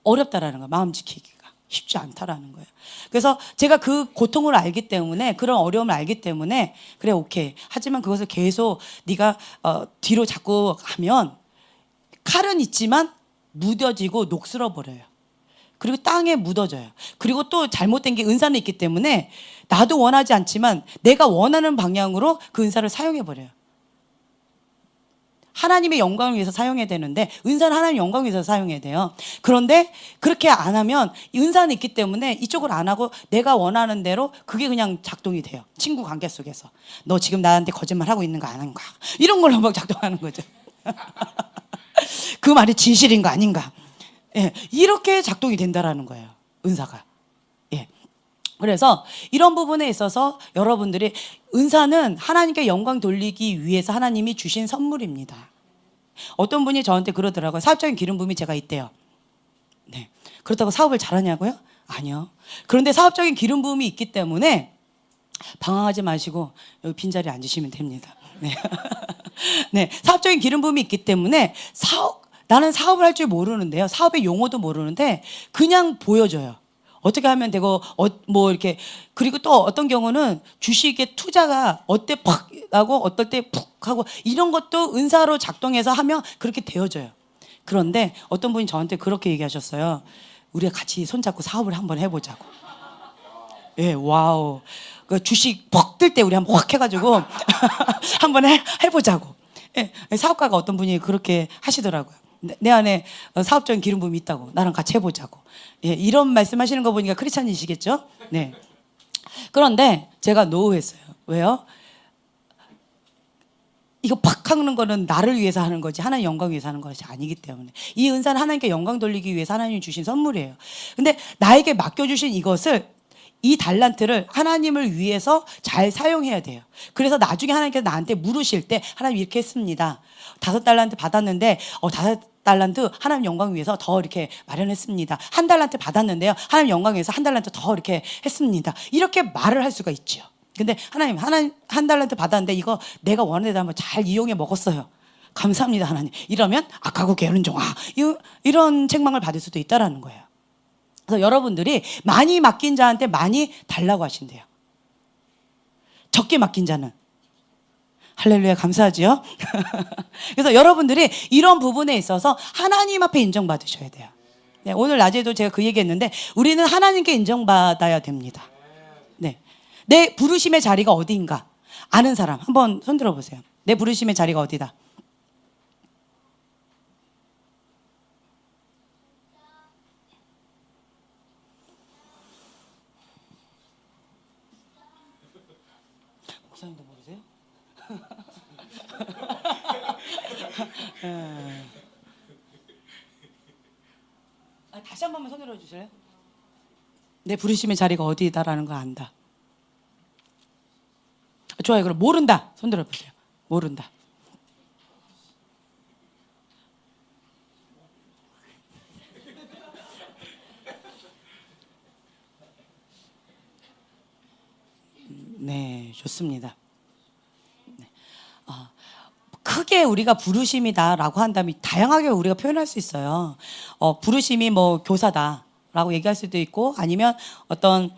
[SPEAKER 1] 어렵다라는 거예요. 마음 지키기가 쉽지 않다라는 거예요. 그래서 제가 그 고통을 알기 때문에 그런 어려움을 알기 때문에 그래 오케이. 하지만 그것을 계속 네가 뒤로 자꾸 하면 칼은 있지만 무뎌지고 녹슬어 버려요. 그리고 땅에 묻어져요. 그리고 또 잘못된 게 은사는 있기 때문에 나도 원하지 않지만 내가 원하는 방향으로 그 은사를 사용해 버려요. 하나님의 영광을 위해서 사용해야 되는데 은사는 하나님의 영광을 위해서 사용해야 돼요. 그런데 그렇게 안 하면 은사는 있기 때문에 이쪽을 안 하고 내가 원하는 대로 그게 그냥 작동이 돼요. 친구 관계 속에서 너 지금 나한테 거짓말하고 있는 거 아닌가 이런 걸로 막 작동하는 거죠. 그 말이 진실인 거 아닌가. 예, 이렇게 작동이 된다라는 거예요. 은사가. 예. 그래서 이런 부분에 있어서 여러분들이 은사는 하나님께 영광 돌리기 위해서 하나님이 주신 선물입니다. 어떤 분이 저한테 그러더라고요. 사업적인 기름 부음이 제가 있대요. 네. 그렇다고 사업을 잘하냐고요? 아니요. 그런데 사업적인 기름 부음이 있기 때문에 방황하지 마시고 여기 빈자리에 앉으시면 됩니다. 네. 네. 사업적인 기름 부음이 있기 때문에 나는 사업을 할 줄 모르는데요. 사업의 용어도 모르는데 그냥 보여줘요. 어떻게 하면 되고 뭐 이렇게. 그리고 또 어떤 경우는 주식의 투자가 어때 팍 하고 어떨 때 푹 하고 이런 것도 은사로 작동해서 하면 그렇게 되어져요. 그런데 어떤 분이 저한테 그렇게 얘기하셨어요. 우리가 같이 손잡고 사업을 한번 해보자고. 예, 와우. 그 주식 퍽 뜰 때 우리 한번 확 해가지고 한번 해보자고. 예, 사업가가 어떤 분이 그렇게 하시더라고요. 내 안에 사업적인 기름 부음이 있다고. 나랑 같이 해보자고. 예, 이런 말씀하시는 거 보니까 크리스찬이시겠죠? 네. 그런데 제가 노했어요. 왜요? 이거 팍 하는 거는 나를 위해서 하는 거지 하나님 영광 위해서 하는 것이 아니기 때문에 이 은사는 하나님께 영광 돌리기 위해서 하나님이 주신 선물이에요. 근데 나에게 맡겨주신 이 달란트를 하나님을 위해서 잘 사용해야 돼요. 그래서 나중에 하나님께서 나한테 물으실 때 하나님 이렇게 했습니다. 5달란트 받았는데 5달란트 하나님 영광 위해서 더 이렇게 마련했습니다. 1달란트 받았는데요. 하나님 영광 위해서 1달란트 더 이렇게 했습니다. 이렇게 말을 할 수가 있죠. 근데 하나님 1달란트 받았는데 이거 내가 원하는 대로 한번 잘 이용해 먹었어요. 감사합니다 하나님. 이러면 악하고 게으른 종아 이런 책망을 받을 수도 있다라는 거예요. 그래서 여러분들이 많이 맡긴 자한테 많이 달라고 하신대요. 적게 맡긴 자는 할렐루야 감사하지요. 그래서 여러분들이 이런 부분에 있어서 하나님 앞에 인정받으셔야 돼요. 네, 오늘 낮에도 제가 그 얘기했는데 우리는 하나님께 인정받아야 됩니다. 네, 내 부르심의 자리가 어디인가 아는 사람 한번 손들어 보세요. 내 부르심의 자리가 어디다. 목사님도 모르세요? 다시 한 번만 손들어 주실래요? 내 부르심의 자리가 어디다라는 걸 안다. 좋아요. 그럼 모른다. 손들어 보세요. 모른다. 네, 좋습니다. 네. 크게 우리가 부르심이다라고 한다면 다양하게 우리가 표현할 수 있어요. 부르심이 뭐 교사다라고 얘기할 수도 있고 아니면 어떤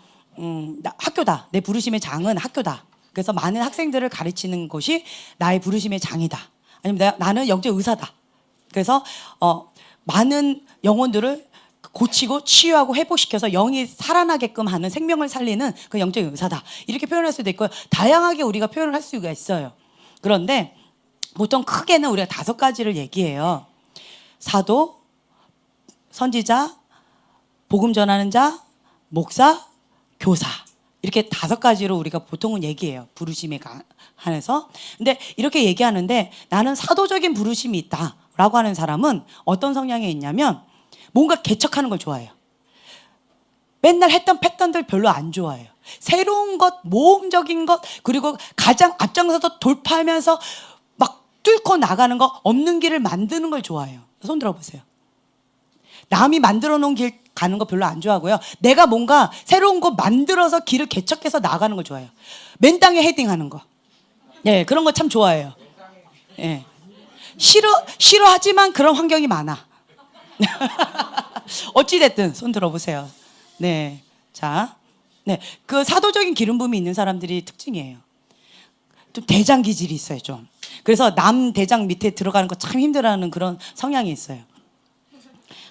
[SPEAKER 1] 학교다. 내 부르심의 장은 학교다. 그래서 많은 학생들을 가르치는 것이 나의 부르심의 장이다. 아니면 나는 영적 의사다. 그래서 많은 영혼들을 고치고 치유하고 회복시켜서 영이 살아나게끔 하는 생명을 살리는 그 영적 의사다. 이렇게 표현할 수도 있고요. 다양하게 우리가 표현을 할 수가 있어요. 그런데 보통 크게는 우리가 5가지를 얘기해요. 사도, 선지자, 복음 전하는 자, 목사, 교사 이렇게 5가지로 우리가 보통은 얘기해요. 부르심에 한해서. 근데 이렇게 얘기하는데 나는 사도적인 부르심이 있다라고 하는 사람은 어떤 성향이 있냐면 뭔가 개척하는 걸 좋아해요. 맨날 했던 패턴들 별로 안 좋아해요. 새로운 것, 모험적인 것, 그리고 가장 앞장서서 돌파하면서 막 뚫고 나가는 거, 없는 길을 만드는 걸 좋아해요. 손 들어보세요. 남이 만들어 놓은 길 가는 거 별로 안 좋아하고요. 내가 뭔가 새로운 거 만들어서 길을 개척해서 나가는 걸 좋아해요. 맨 땅에 헤딩하는 거. 예, 그런 거 참 좋아해요. 예. 싫어하지만 그런 환경이 많아. 어찌됐든 손 들어보세요. 네. 자. 네. 그 사도적인 기름 부음이 있는 사람들이 특징이에요. 좀 대장 기질이 있어요, 좀. 그래서 남 대장 밑에 들어가는 거 참 힘들어하는 그런 성향이 있어요.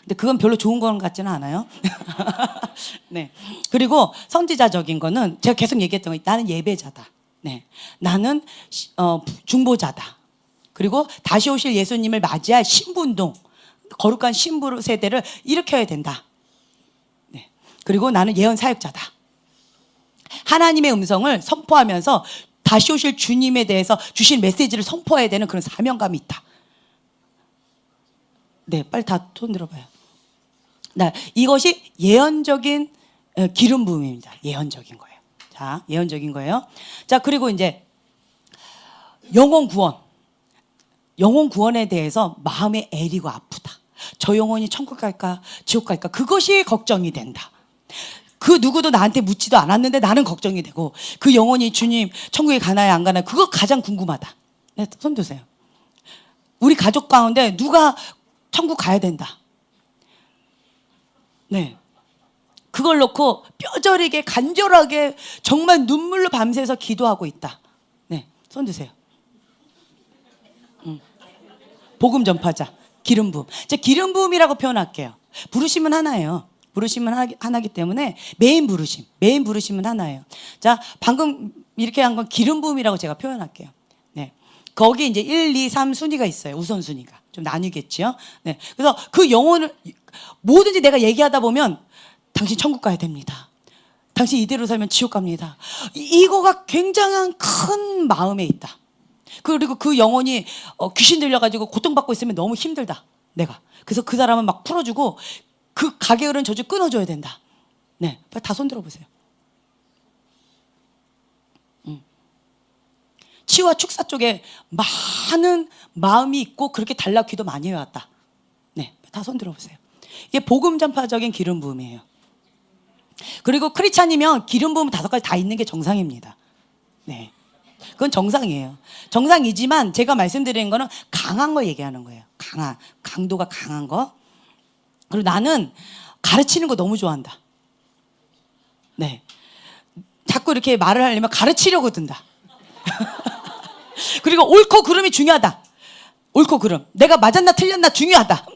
[SPEAKER 1] 근데 그건 별로 좋은 건 같지는 않아요. 네. 그리고 선지자적인 거는 제가 계속 얘기했던 거, 나는 예배자다. 네. 나는 중보자다. 그리고 다시 오실 예수님을 맞이할 신부운동, 거룩한 신부 세대를 일으켜야 된다. 네. 그리고 나는 예언 사역자다. 하나님의 음성을 선포하면서 다시 오실 주님에 대해서 주신 메시지를 선포해야 되는 그런 사명감이 있다. 네, 빨리 다 손 들어봐요. 네, 이것이 예언적인 기름 부음입니다. 예언적인 거예요. 자, 예언적인 거예요. 자, 그리고 이제 영혼 구원. 영혼 구원에 대해서 마음에 애리고 아프다. 저 영혼이 천국 갈까 지옥 갈까 그것이 걱정이 된다. 그 누구도 나한테 묻지도 않았는데 나는 걱정이 되고 그 영혼이 주님 천국에 가나요 안 가나요 그거 가장 궁금하다. 네, 손 드세요. 우리 가족 가운데 누가 천국 가야 된다. 네, 그걸 놓고 뼈저리게 간절하게 정말 눈물로 밤새서 기도하고 있다. 네, 손 드세요. 복음 전파자, 기름 부음. 제 기름 부음이라고 표현할게요. 부르심은 하나예요. 부르심은 하나이기 때문에 메인 부르심은 하나예요. 자, 방금 이렇게 한 건 기름 부음이라고 제가 표현할게요. 네, 거기 이제 1, 2, 3 순위가 있어요. 우선순위가 좀 나뉘겠죠. 네, 그래서 그 영혼을 뭐든지 내가 얘기하다 보면 당신 천국 가야 됩니다. 당신 이대로 살면 지옥 갑니다. 이거가 굉장한 큰 마음에 있다. 그리고 그 영혼이 귀신 들려가지고 고통받고 있으면 너무 힘들다. 내가. 그래서 그 사람은 막 풀어주고 그 가게 흐른 저주 끊어줘야 된다. 네, 다 손 들어보세요. 치유와 축사 쪽에 많은 마음이 있고 그렇게 달라 기도 많이 해왔다. 네, 다 손 들어보세요. 이게 복음 전파적인 기름 부음이에요. 그리고 크리스찬이면 기름 부음 5가지 다 있는 게 정상입니다. 네, 그건 정상이에요. 정상이지만 제가 말씀드리는 거는 강한 거 얘기하는 거예요. 강도가 강한 거. 그리고 나는 가르치는 거 너무 좋아한다. 네, 자꾸 이렇게 말을 하려면 가르치려고 든다. 그리고 옳고 그름이 중요하다. 옳고 그름. 내가 맞았나 틀렸나 중요하다.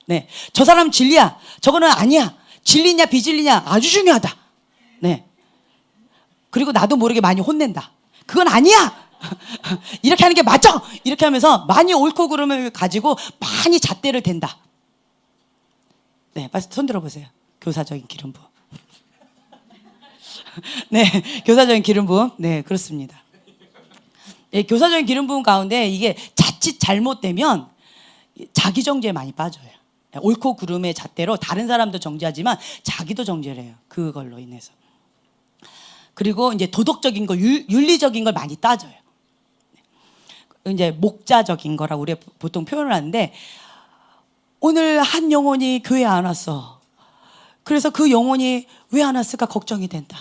[SPEAKER 1] 네, 저 사람은 진리야. 저거는 아니야. 진리냐 비진리냐 아주 중요하다. 네. 그리고 나도 모르게 많이 혼낸다. 그건 아니야. 이렇게 하는 게 맞아. 이렇게 하면서 많이 옳고 그름을 가지고 많이 잣대를 댄다. 네, 빨리 손 들어보세요. 교사적인 기름 부음. 네, 교사적인 기름 부음. 네, 그렇습니다. 네, 교사적인 기름 부음 가운데 이게 자칫 잘못되면 자기 정죄에 많이 빠져요. 옳고 그름의 잣대로 다른 사람도 정죄하지만 자기도 정죄를 해요. 그걸로 인해서. 그리고 이제 도덕적인 거, 윤리적인 걸 많이 따져요. 이제 목자적인 거라고 우리가 보통 표현을 하는데 오늘 한 영혼이 교회에 안 왔어. 그래서 그 영혼이 왜 안 왔을까 걱정이 된다.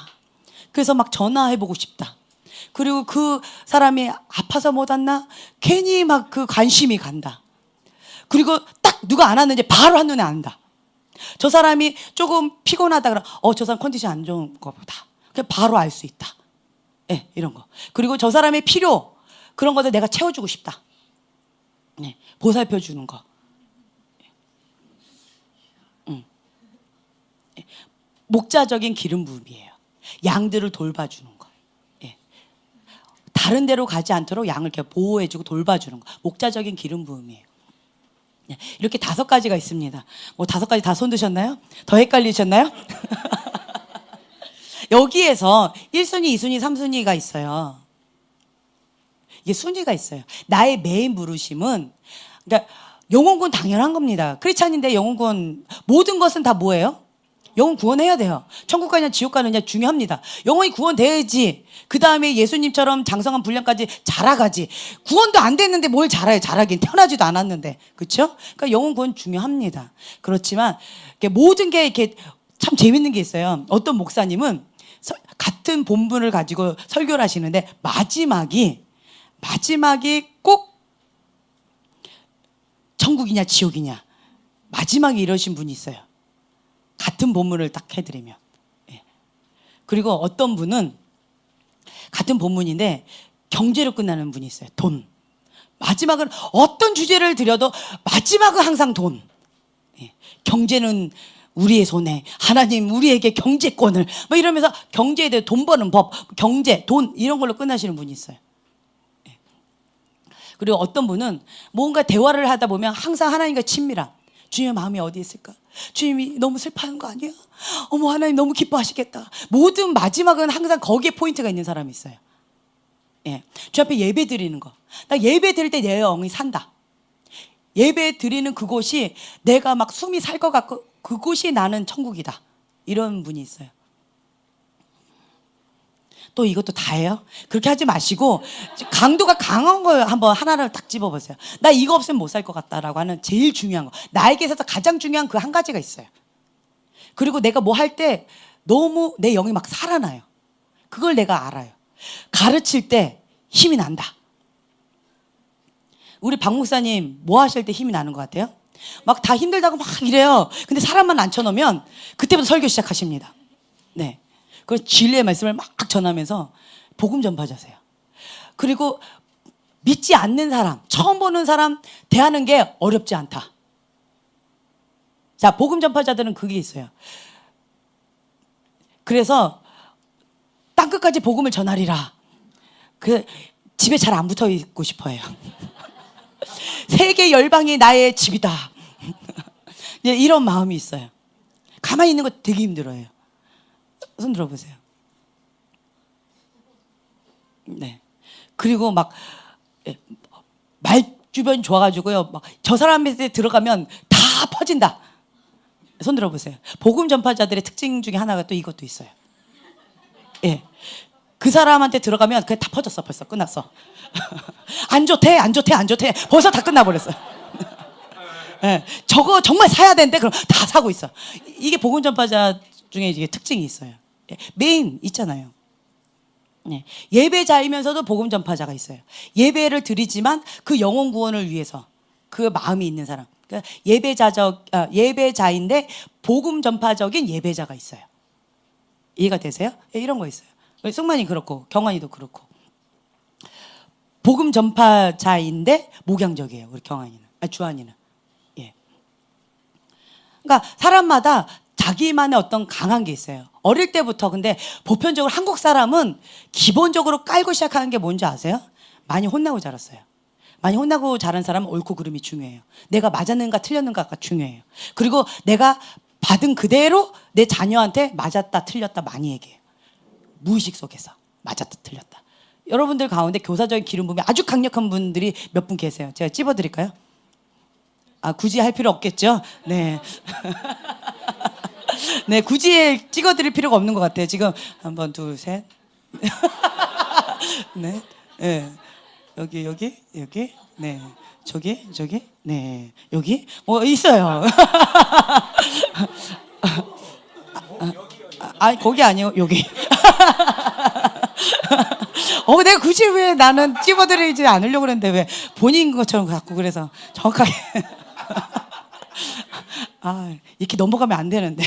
[SPEAKER 1] 그래서 막 전화해보고 싶다. 그리고 그 사람이 아파서 못 왔나? 괜히 막 그 관심이 간다. 그리고 딱 누가 안 왔는지 바로 한눈에 안다. 저 사람이 조금 피곤하다 그러면 저 사람 컨디션 안 좋은 거 보다. 그냥 바로 알 수 있다. 네, 이런 거. 그리고 저 사람의 필요 그런 것들 내가 채워주고 싶다. 네, 보살펴 주는 거. 목자적인 기름 부음이에요. 양들을 돌봐주는 거. 예. 다른 데로 가지 않도록 양을 이렇게 보호해주고 돌봐주는 거. 목자적인 기름 부음이에요. 예. 이렇게 5가지가 있습니다. 뭐 5가지 다 손 드셨나요? 더 헷갈리셨나요? 여기에서 1순위, 2순위, 3순위가 있어요. 이게 순위가 있어요. 나의 메인 부르심은, 그러니까 영혼구원 당연한 겁니다. 크리스찬인데 영혼구원, 모든 것은 다 뭐예요? 영혼 구원해야 돼요. 천국 가느냐 지옥 가느냐 중요합니다. 영혼이 구원돼야지 그 다음에 예수님처럼 장성한 분량까지 자라가지. 구원도 안 됐는데 뭘 자라요. 자라긴 태어나지도 않았는데, 그렇죠? 그러니까 영혼 구원 중요합니다. 그렇지만 모든 게 이렇게 참 재밌는 게 있어요. 어떤 목사님은 같은 본문을 가지고 설교를 하시는데 마지막이 꼭 천국이냐 지옥이냐 마지막에 이러신 분이 있어요. 같은 본문을 딱 해드리면. 그리고 어떤 분은 같은 본문인데 경제로 끝나는 분이 있어요. 돈. 마지막은 어떤 주제를 드려도 마지막은 항상 돈. 경제는 우리의 손에, 하나님 우리에게 경제권을, 뭐 이러면서 경제에 대해 돈 버는 법, 경제, 돈 이런 걸로 끝나시는 분이 있어요. 그리고 어떤 분은 뭔가 대화를 하다 보면 항상 하나님과 친밀함. 주님의 마음이 어디 있을까? 주님이 너무 슬퍼하는 거 아니야? 어머, 하나님 너무 기뻐하시겠다. 모든 마지막은 항상 거기에 포인트가 있는 사람이 있어요. 주 앞에 예배 드리는 거. 나 예배 드릴 때 내 영이 산다. 예배 드리는 그곳이 내가 막 숨이 살 것 같고 그곳이 나는 천국이다. 이런 분이 있어요. 또 이것도 다예요? 그렇게 하지 마시고 강도가 강한 거 한번 하나를 딱 집어보세요. 나 이거 없으면 못 살 것 같다라고 하는 제일 중요한 거. 나에게 있어서 가장 중요한 그 한 가지가 있어요. 그리고 내가 뭐 할 때 너무 내 영이 막 살아나요. 그걸 내가 알아요. 가르칠 때 힘이 난다. 우리 박 목사님 뭐 하실 때 힘이 나는 것 같아요? 막 다 힘들다고 막 이래요. 근데 사람만 앉혀놓으면 그때부터 설교 시작하십니다. 네. 그래서 진리의 말씀을 막 전하면서 복음 전파자세요. 그리고 믿지 않는 사람, 처음 보는 사람 대하는 게 어렵지 않다. 자, 복음 전파자들은 그게 있어요. 그래서 땅끝까지 복음을 전하리라. 그 집에 잘 안 붙어 있고 싶어요. 세계 열방이 나의 집이다. 이런 마음이 있어요. 가만히 있는 거 되게 힘들어요. 손 들어보세요. 네. 그리고 막 말 주변 좋아가지고요. 막 저 사람한테 들어가면 다 퍼진다. 손 들어보세요. 복음 전파자들의 특징 중에 하나가 또 이것도 있어요. 예. 그 사람한테 들어가면 그게 다 퍼졌어. 벌써 끝났어. 안 좋대, 안 좋대, 안 좋대. 벌써 다 끝나버렸어요. 예. 저거 정말 사야 되는데 그럼 다 사고 있어. 이게 복음 전파자 중에 이게 특징이 있어요. 메인 있잖아요. 예배자이면서도 복음 전파자가 있어요. 예배를 드리지만 그 영혼 구원을 위해서 그 마음이 있는 사람. 그러니까 예배자인데 복음 전파적인 예배자가 있어요. 이해가 되세요? 이런 거 있어요. 승만이 그렇고 경환이도 그렇고. 복음 전파자인데 목양적이에요. 우리 경환이는, 주한이는. 예. 그러니까 사람마다 자기만의 어떤 강한 게 있어요. 어릴 때부터. 근데 보편적으로 한국 사람은 기본적으로 깔고 시작하는 게 뭔지 아세요? 많이 혼나고 자랐어요. 많이 혼나고 자란 사람은 옳고 그름이 중요해요. 내가 맞았는가 틀렸는가가 중요해요. 그리고 내가 받은 그대로 내 자녀한테 맞았다 틀렸다 많이 얘기해요. 무의식 속에서 맞았다 틀렸다. 여러분들 가운데 교사적인 기름 부음이 아주 강력한 분들이 몇 분 계세요. 제가 찝어드릴까요? 굳이 할 필요 없겠죠? 네. 네, 굳이 찍어드릴 필요가 없는 것 같아요. 지금 한 번, 둘, 셋. 네, 네. 여기, 네. 저기, 네. 여기 뭐 있어요. 거기 아니요, 여기. 내가 굳이 왜 나는 찝어드리지 않으려고 그랬는데 왜 본인 것처럼 자꾸 그래서 정확하게. 이렇게 넘어가면 안 되는데.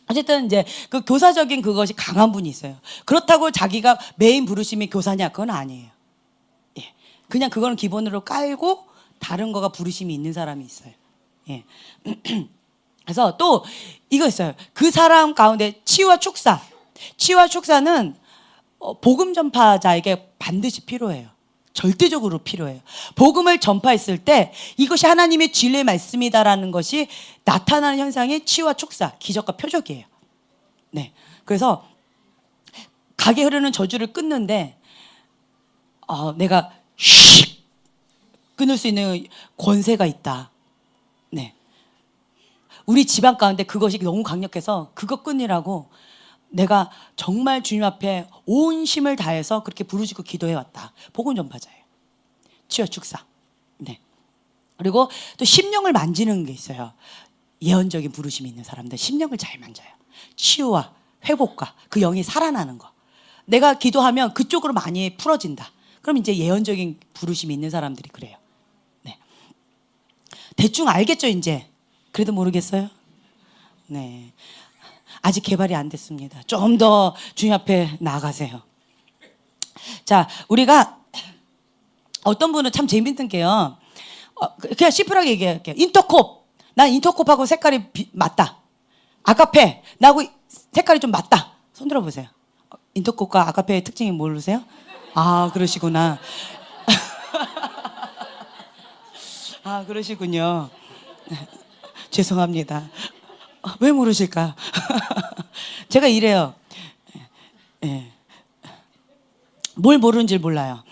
[SPEAKER 1] 어쨌든 이제 그 교사적인 그것이 강한 분이 있어요. 그렇다고 자기가 메인 부르심이 교사냐? 그건 아니에요. 예. 그냥 그거는 기본으로 깔고 다른 거가 부르심이 있는 사람이 있어요. 예. 그래서 또 이거 있어요. 그 사람 가운데 치유와 축사. 치유와 축사는 복음 전파자에게 반드시 필요해요. 절대적으로 필요해요. 복음을 전파했을 때 이것이 하나님의 진리의 말씀이다라는 것이 나타나는 현상이 치유와 축사, 기적과 표적이에요. 네. 그래서 가게 흐르는 저주를 끊는데 내가 슉 끊을 수 있는 권세가 있다. 네. 우리 집안 가운데 그것이 너무 강력해서 그거 끊으라고 내가 정말 주님 앞에 온 힘을 다해서 그렇게 부르짖고 기도해왔다. 복음 전파자예요. 치유 축사. 네. 그리고 또 심령을 만지는 게 있어요. 예언적인 부르심이 있는 사람들 심령을 잘 만져요. 치유와 회복과 그 영이 살아나는 거. 내가 기도하면 그쪽으로 많이 풀어진다. 그럼 이제 예언적인 부르심이 있는 사람들이 그래요. 네. 대충 알겠죠, 이제? 그래도 모르겠어요? 네. 아직 개발이 안 됐습니다. 좀 더 주님 앞에 나아가세요. 자, 우리가 어떤 분은 참 재밌는 게요. 그냥 심플하게 얘기할게요. 인터콥. 난 인터콥하고 색깔이 맞다. 아가페. 나하고 색깔이 좀 맞다. 손 들어보세요. 인터콥과 아가페의 특징이 모르세요? 아, 그러시구나. 아, 그러시군요. 죄송합니다. 왜 모르실까? 제가 이래요. 예. 뭘 모르는지 몰라요.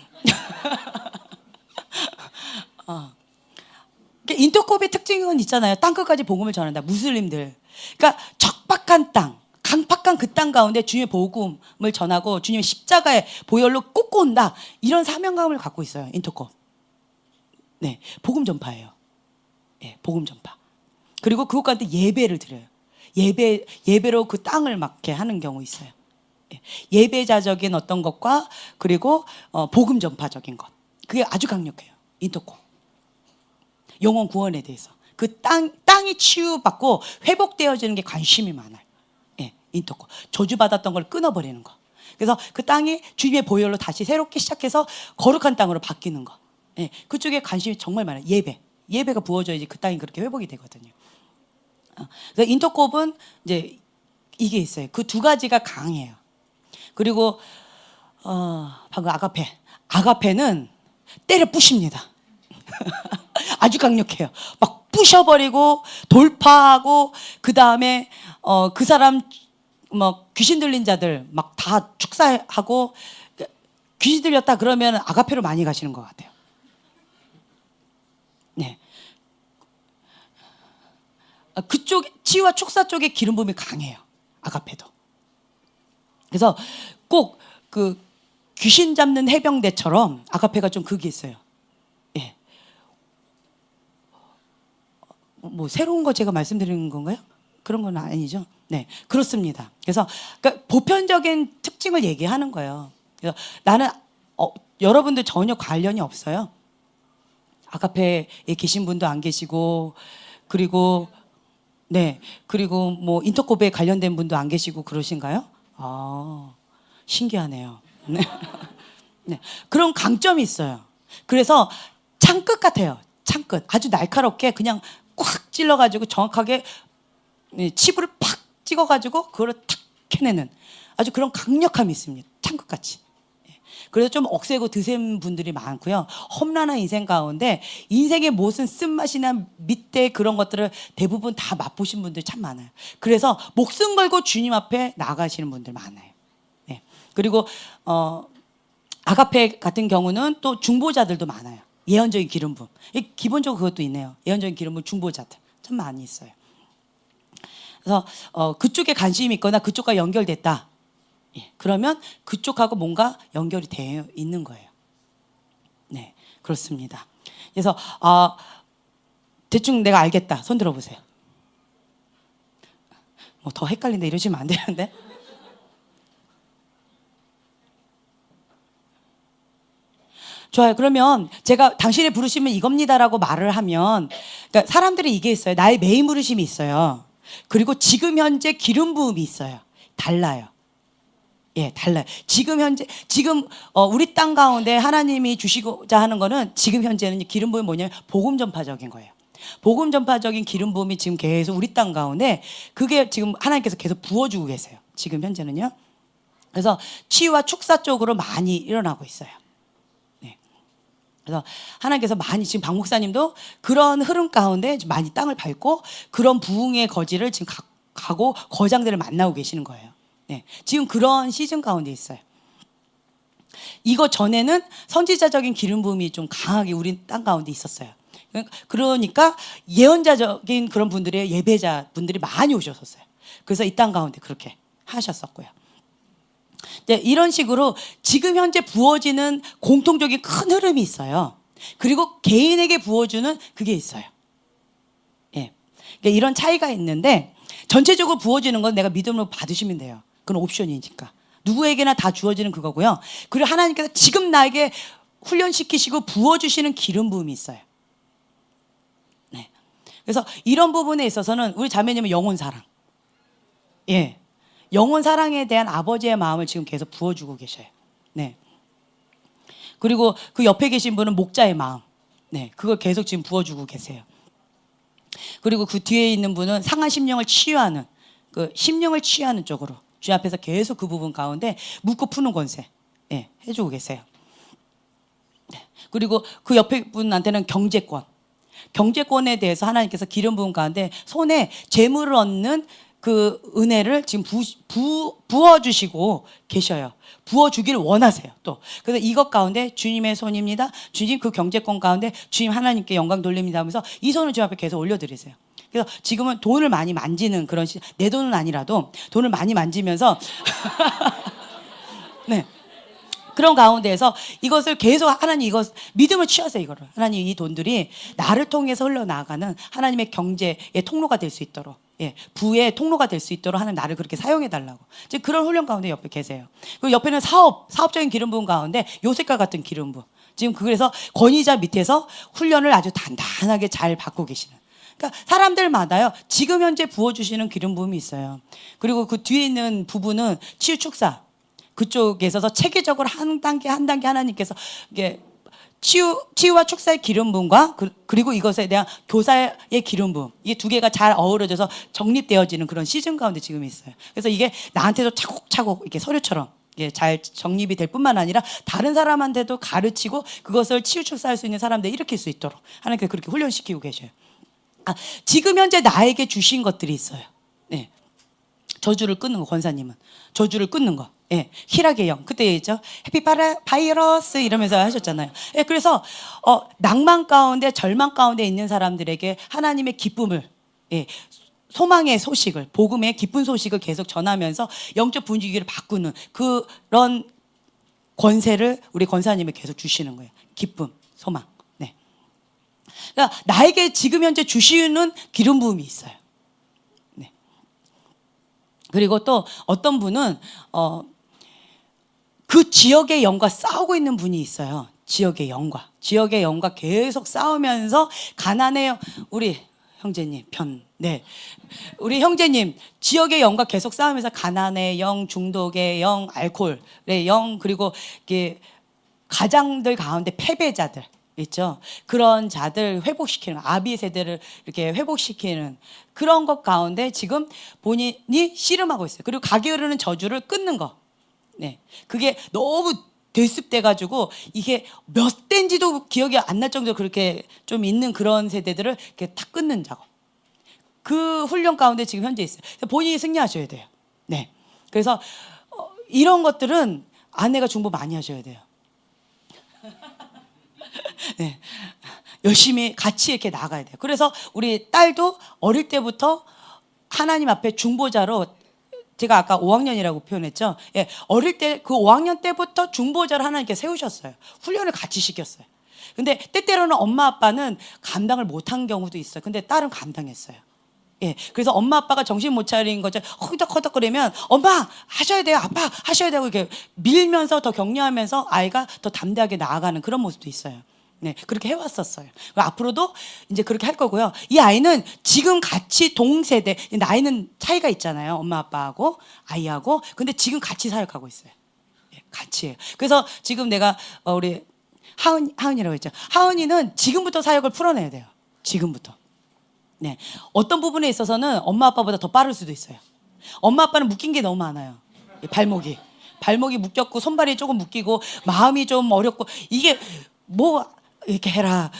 [SPEAKER 1] 인터콥의 특징은 있잖아요. 땅끝까지 복음을 전한다. 무슬림들. 그러니까 척박한 땅, 강팍한 그 땅 가운데 주님의 복음을 전하고 주님의 십자가의 보혈로 꽂고 온다. 이런 사명감을 갖고 있어요. 인터콥. 네, 복음 전파예요. 예, 복음 전파. 그리고 그것 가운데 예배를 드려요. 예배로 그 땅을 막 이렇게 하는 경우 있어요. 예배자적인 어떤 것과 그리고 복음 전파적인 것. 그게 아주 강력해요. 인터콥. 영혼 구원에 대해서. 그 땅이 치유받고 회복되어지는 게 관심이 많아요. 예, 인터콥. 저주받았던 걸 끊어버리는 거. 그래서 그 땅이 주님의 보혈로 다시 새롭게 시작해서 거룩한 땅으로 바뀌는 거. 예, 그쪽에 관심이 정말 많아요. 예배가 부어져야지 그 땅이 그렇게 회복이 되거든요. 그래서 인터콥은 이제 이게 있어요. 그 두 가지가 강해요. 그리고 방금 아가페는 때려 부십니다. 아주 강력해요. 막 부셔버리고 돌파하고 그 다음에 그 사람 뭐 귀신 들린 자들 막 다 축사하고 귀신 들렸다 그러면 아가페로 많이 가시는 것 같아요. 네. 그쪽 치유와 축사 쪽에 기름 부음이 강해요. 아가페도. 그래서 꼭 그 귀신 잡는 해병대처럼 아가페가 좀 그게 있어요. 예. 뭐 새로운 거 제가 말씀드리는 건가요? 그런 건 아니죠. 네, 그렇습니다. 그래서 그러니까 보편적인 특징을 얘기하는 거예요. 그래서 나는 여러분들 전혀 관련이 없어요. 아가페에 계신 분도 안 계시고 그리고 네, 그리고 뭐 인터콥에 관련된 분도 안 계시고 그러신가요? 아, 신기하네요. 네. 네. 그런 강점이 있어요. 그래서 창끝 같아요. 창끝. 아주 날카롭게 그냥 꽉 찔러가지고 정확하게 칩을 팍 찍어가지고 그걸 탁 캐내는 아주 그런 강력함이 있습니다. 창끝같이. 그래서 좀 억세고 드센 분들이 많고요. 험난한 인생 가운데 인생의 무슨 쓴맛이나 밑에 그런 것들을 대부분 다 맛보신 분들이 참 많아요. 그래서 목숨 걸고 주님 앞에 나가시는 분들 많아요. 네. 그리고 아가페 같은 경우는 또 중보자들도 많아요. 예언적인 기름 부음. 기본적으로 그것도 있네요. 예언적인 기름 부음 중보자들 참 많이 있어요. 그래서 그쪽에 관심이 있거나 그쪽과 연결됐다. 예, 그러면 그쪽하고 뭔가 연결이 되어 있는 거예요. 네, 그렇습니다. 그래서 대충 내가 알겠다. 손 들어보세요. 뭐 더 헷갈린다 이러시면 안 되는데. 좋아요. 그러면 제가 당신의 부르심은 이겁니다라고 말을 하면 그러니까 사람들이 이게 있어요. 나의 메인 부르심이 있어요. 그리고 지금 현재 기름 부음이 있어요. 달라요. 예, 달라요. 지금 우리 땅 가운데 하나님이 주시고자 하는 거는 지금 현재는 기름 부음이 뭐냐면 복음 전파적인 거예요. 복음 전파적인 기름 부음이 지금 계속 우리 땅 가운데 그게 지금 하나님께서 계속 부어주고 계세요. 지금 현재는요. 그래서 치유와 축사 쪽으로 많이 일어나고 있어요. 네. 그래서 하나님께서 많이 지금 박 목사님도 그런 흐름 가운데 많이 땅을 밟고 그런 부흥의 거지를 지금 가고 거장들을 만나고 계시는 거예요. 네, 지금 그런 시즌 가운데 있어요. 이거 전에는 선지자적인 기름 부음이 좀 강하게 우리 땅 가운데 있었어요. 그러니까 예언자적인 그런 분들의 예배자 분들이 많이 오셨었어요. 그래서 이 땅 가운데 그렇게 하셨었고요. 네, 이런 식으로 지금 현재 부어지는 공통적인 큰 흐름이 있어요. 그리고 개인에게 부어주는 그게 있어요. 예, 그러니까 이런 차이가 있는데 전체적으로 부어지는 건 내가 믿음으로 받으시면 돼요. 그건 옵션이니까. 누구에게나 다 주어지는 그거고요. 그리고 하나님께서 지금 나에게 훈련시키시고 부어주시는 기름 부음이 있어요. 네. 그래서 이런 부분에 있어서는 우리 자매님은 영혼 사랑. 예. 영혼 사랑에 대한 아버지의 마음을 지금 계속 부어주고 계셔요. 네. 그리고 그 옆에 계신 분은 목자의 마음. 네. 그걸 계속 지금 부어주고 계세요. 그리고 그 뒤에 있는 분은 상한 심령을 치유하는, 그 심령을 치유하는 쪽으로 주 앞에서 계속 그 부분 가운데 묻고 푸는 권세, 예, 해주고 계세요. 네. 그리고 그 옆에 분한테는 경제권에 대해서 하나님께서 기름 부은 가운데 손에 재물을 얻는 그 은혜를 지금 부어주시고 계셔요. 부어주기를 원하세요. 또 그래서 이것 가운데 주님의 손입니다. 주님 그 경제권 가운데 주님 하나님께 영광 돌립니다 하면서 이 손을 주 앞에 계속 올려드리세요. 그래서 지금은 돈을 많이 만지는 그런 내 돈은 아니라도 돈을 많이 만지면서 네. 그런 가운데에서 이것을 계속 하나님 이것 믿음을 취하세요. 이거를 하나님 이 돈들이 나를 통해서 흘러나가는 하나님의 경제의 통로가 될 수 있도록, 예, 부의 통로가 될 수 있도록 하나님 나를 그렇게 사용해 달라고. 지금 그런 훈련 가운데 옆에 계세요. 그리고 옆에는 사업적인 기름 부음 가운데 요셉과 같은 기름 부음. 지금 그래서 권위자 밑에서 훈련을 아주 단단하게 잘 받고 계시는. 그러니까 사람들마다요 지금 현재 부어주시는 기름 부음이 있어요. 그리고 그 뒤에 있는 부분은 치유 축사. 그쪽에 있어서 체계적으로 한 단계 하나님께서 이게 치유와 축사의 기름 부음과 그리고 이것에 대한 교사의 기름 부음, 이게 두 개가 잘 어우러져서 정립되어지는 그런 시즌 가운데 지금 있어요. 그래서 이게 나한테도 차곡차곡 이렇게 서류처럼 이게 잘 정립이 될 뿐만 아니라 다른 사람한테도 가르치고 그것을 치유 축사할 수 있는 사람들 일으킬 수 있도록 하나님께서 그렇게 훈련시키고 계셔요. 지금 현재 나에게 주신 것들이 있어요. 네. 저주를 끊는 거, 권사님은 저주를 끊는 거. 예, 희락의 영 그때 얘기했죠. 해피바이러스 이러면서 하셨잖아요. 예, 그래서 낭만 가운데 절망 가운데 있는 사람들에게 하나님의 기쁨을, 예, 소망의 소식을, 복음의 기쁜 소식을 계속 전하면서 영적 분위기를 바꾸는 그런 권세를 우리 권사님이 계속 주시는 거예요. 기쁨, 소망. 네. 그러니까 나에게 지금 현재 주시는 기름 부음이 있어요. 네. 그리고 또 어떤 분은 그 지역의 영과 싸우고 있는 분이 있어요. 지역의 영과 계속 싸우면서 가난해요. 우리 형제님 네. 우리 형제님 지역의 영과 계속 싸우면서 가난의 영, 중독의 영, 알코올의 영, 그리고 이게 가장들 가운데 패배자들 있죠. 그런 자들 회복시키는, 아비 세대를 이렇게 회복시키는 그런 것 가운데 지금 본인이 씨름하고 있어요. 그리고 가게 흐르는 저주를 끊는 거. 네, 그게 너무 대습돼가지고 이게 몇 대인지도 기억이 안 날 정도로 그렇게 좀 있는 그런 세대들을 이렇게 탁 끊는 작업. 그 훈련 가운데 지금 현재 있어요. 본인이 승리하셔야 돼요. 네, 그래서 이런 것들은 아내가 중보 많이 하셔야 돼요. 네, 열심히 같이 이렇게 나가야 돼요. 그래서 우리 딸도 어릴 때부터 하나님 앞에 중보자로, 제가 아까 5학년이라고 표현했죠. 예, 어릴 때 그 5학년 때부터 중보자를 하나님께 세우셨어요. 훈련을 같이 시켰어요. 근데 때때로는 엄마 아빠는 감당을 못한 경우도 있어요. 근데 딸은 감당했어요. 예, 그래서 엄마 아빠가 정신 못 차린 거죠. 허덕허덕거리면 엄마 하셔야 돼요, 아빠 하셔야 되고 이렇게 밀면서 더 격려하면서 아이가 더 담대하게 나아가는 그런 모습도 있어요. 네, 그렇게 해왔었어요. 앞으로도 이제 그렇게 할 거고요. 이 아이는 지금 같이 동세대, 나이는 차이가 있잖아요. 엄마 아빠하고 아이하고. 근데 지금 같이 사역하고 있어요. 예, 같이 해요. 그래서 지금 내가 우리 하은이라고 했죠. 하은이는 지금부터 사역을 풀어내야 돼요. 지금부터. 네, 어떤 부분에 있어서는 엄마 아빠보다 더 빠를 수도 있어요. 엄마 아빠는 묶인 게 너무 많아요. 발목이 묶였고 손발이 조금 묶이고 마음이 좀 어렵고 이게 뭐 이렇게 해라.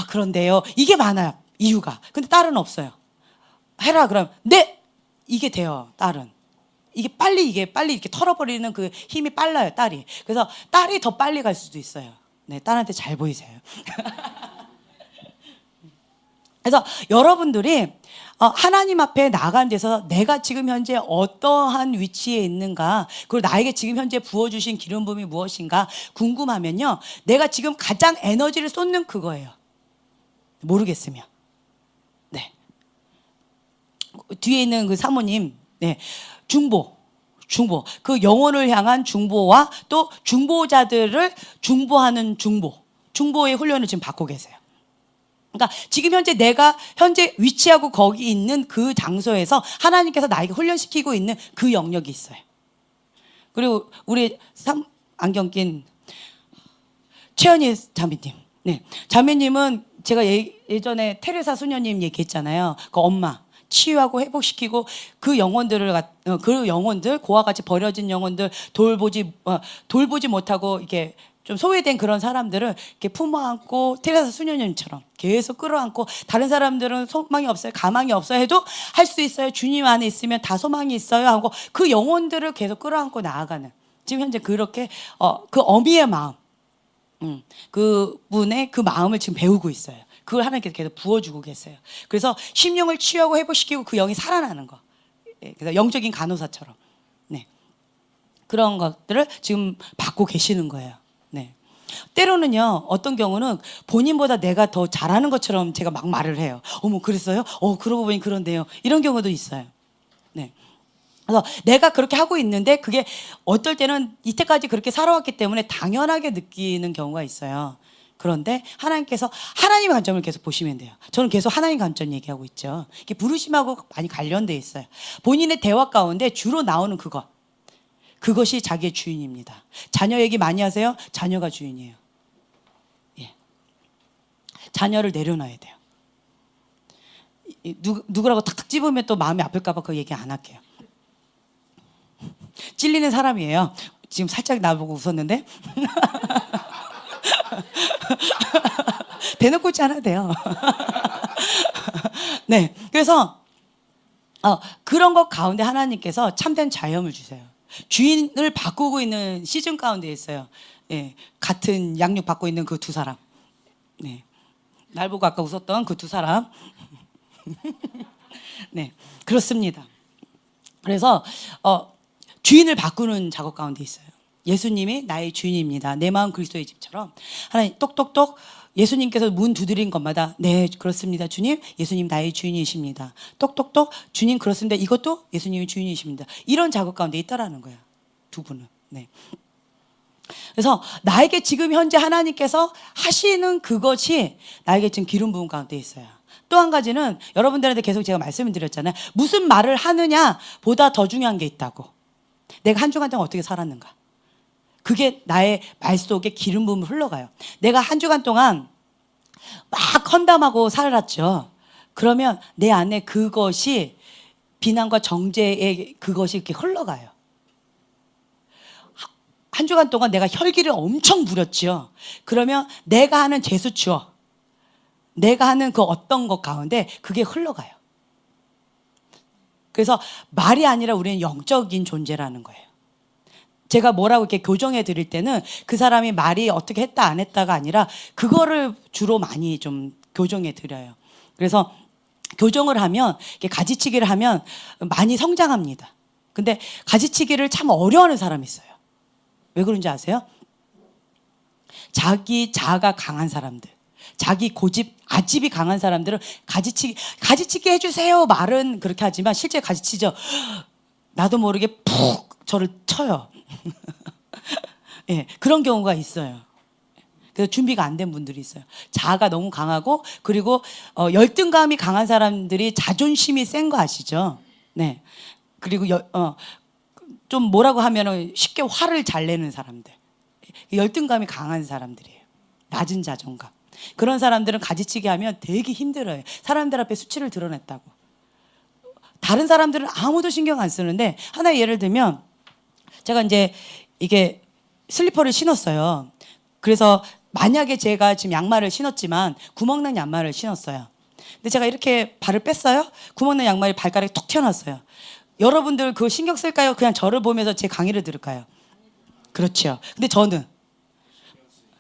[SPEAKER 1] 그런데요. 이게 많아요. 이유가. 근데 딸은 없어요. 해라 그럼 네. 이게 돼요, 딸은. 이게 빨리 이렇게 털어버리는 그 힘이 빨라요, 딸이. 그래서 딸이 더 빨리 갈 수도 있어요. 네, 딸한테 잘 보이세요. 그래서 여러분들이 하나님 앞에 나간 데서 내가 지금 현재 어떠한 위치에 있는가, 그리고 나에게 지금 현재 부어주신 기름 부음이 무엇인가 궁금하면요, 내가 지금 가장 에너지를 쏟는 그거예요. 모르겠으면. 네. 뒤에 있는 그 사모님, 네. 중보. 그 영혼을 향한 중보와 또 중보자들을 중보하는 중보의 훈련을 지금 받고 계세요. 그러니까 지금 현재 내가 현재 위치하고 거기 있는 그 장소에서 하나님께서 나에게 훈련시키고 있는 그 영역이 있어요. 그리고 우리 안경 낀 최연희 자매님, 네, 자매님은 제가 예전에 테레사 수녀님 얘기했잖아요. 그 엄마 치유하고 회복시키고 그 영혼들 고와 같이 버려진 영혼들 돌보지 못하고 이렇게 좀 소외된 그런 사람들을 이렇게 품어안고 테레사 수녀님처럼 계속 끌어안고, 다른 사람들은 소망이 없어요, 가망이 없어요 해도 할 수 있어요, 주님 안에 있으면 다 소망이 있어요 하고 그 영혼들을 계속 끌어안고 나아가는, 지금 현재 그렇게 그 어미의 마음, 그분의 그 마음을 지금 배우고 있어요. 그걸 하나님께서 계속 부어주고 계세요. 그래서 심령을 치유하고 회복시키고 그 영이 살아나는 거. 그래서 영적인 간호사처럼, 네, 그런 것들을 지금 받고 계시는 거예요. 네. 때로는요, 어떤 경우는 본인보다 내가 더 잘하는 것처럼 제가 막 말을 해요. 어머, 그랬어요? 그러고 보니 그런데요. 이런 경우도 있어요. 네. 그래서 내가 그렇게 하고 있는데 그게 어떨 때는 이때까지 그렇게 살아왔기 때문에 당연하게 느끼는 경우가 있어요. 그런데 하나님께서 하나님의 관점을 계속 보시면 돼요. 저는 계속 하나님 관점 얘기하고 있죠. 이게 부르심하고 많이 관련돼 있어요. 본인의 대화 가운데 주로 나오는 그것이 자기의 주인입니다. 자녀 얘기 많이 하세요? 자녀가 주인이에요. 예. 자녀를 내려놔야 돼요. 누구라고 탁탁 집으면 또 마음이 아플까 봐 그 얘기 안 할게요. 찔리는 사람이에요. 지금 살짝 나보고 웃었는데 대놓고 있지 않아도 돼요. 네, 그래서 그런 것 가운데 하나님께서 참된 자유함을 주세요. 주인을 바꾸고 있는 시즌 가운데 있어요. 네, 같은 양육 받고 있는 그 두 사람. 네, 날 보고 아까 웃었던 그 두 사람. 네, 그렇습니다. 그래서 주인을 바꾸는 작업 가운데 있어요. 예수님이 나의 주인입니다. 내 마음 그리스도의 집처럼 하나님 똑똑똑, 예수님께서 문 두드린 것마다 네, 그렇습니다, 주님. 예수님 나의 주인이십니다. 똑똑똑, 주님 그렇습니다. 이것도 예수님이 주인이십니다. 이런 작업 가운데 있다라는 거야, 두 분은. 네. 그래서 나에게 지금 현재 하나님께서 하시는 그것이 나에게 지금 기름 부음 가운데 있어요. 또 한 가지는 여러분들한테 계속 제가 말씀을 드렸잖아요. 무슨 말을 하느냐보다 더 중요한 게 있다고. 내가 한 주간 동안 어떻게 살았는가. 그게 나의 말 속에 기름 부음이 흘러가요. 내가 한 주간 동안 막 헌담하고 살았죠. 그러면 내 안에 그것이 비난과 정죄의 그것이 이렇게 흘러가요. 한 주간 동안 내가 혈기를 엄청 부렸죠. 그러면 내가 하는 제수추어, 내가 하는 그 어떤 것 가운데 그게 흘러가요. 그래서 말이 아니라 우리는 영적인 존재라는 거예요. 제가 뭐라고 이렇게 교정해 드릴 때는 그 사람이 말이 어떻게 했다 안 했다가 아니라 그거를 주로 많이 좀 교정해 드려요. 그래서 교정을 하면, 가지치기를 하면 많이 성장합니다. 근데 가지치기를 참 어려워하는 사람이 있어요. 왜 그런지 아세요? 자기 자아가 강한 사람들, 자기 고집, 아집이 강한 사람들은 가지치기 해주세요 말은 그렇게 하지만 실제 가지치죠. 나도 모르게 푹 저를 쳐요. 예, 그런 경우가 있어요. 그래서 준비가 안 된 분들이 있어요. 자아가 너무 강하고, 그리고 열등감이 강한 사람들이 자존심이 센 거 아시죠? 네. 그리고 좀 뭐라고 하면은 쉽게 화를 잘 내는 사람들, 열등감이 강한 사람들이에요. 낮은 자존감. 그런 사람들은 가지치기 하면 되게 힘들어요. 사람들 앞에 수치를 드러냈다고. 다른 사람들은 아무도 신경 안 쓰는데, 하나의 예를 들면 제가 이제 이게 슬리퍼를 신었어요. 그래서 만약에 제가 지금 양말을 신었지만 구멍난 양말을 신었어요. 근데 제가 이렇게 발을 뺐어요. 구멍난 양말이 발가락이 툭 튀어나왔어요. 여러분들 그거 신경 쓸까요? 그냥 저를 보면서 제 강의를 들을까요? 그렇죠. 근데 저는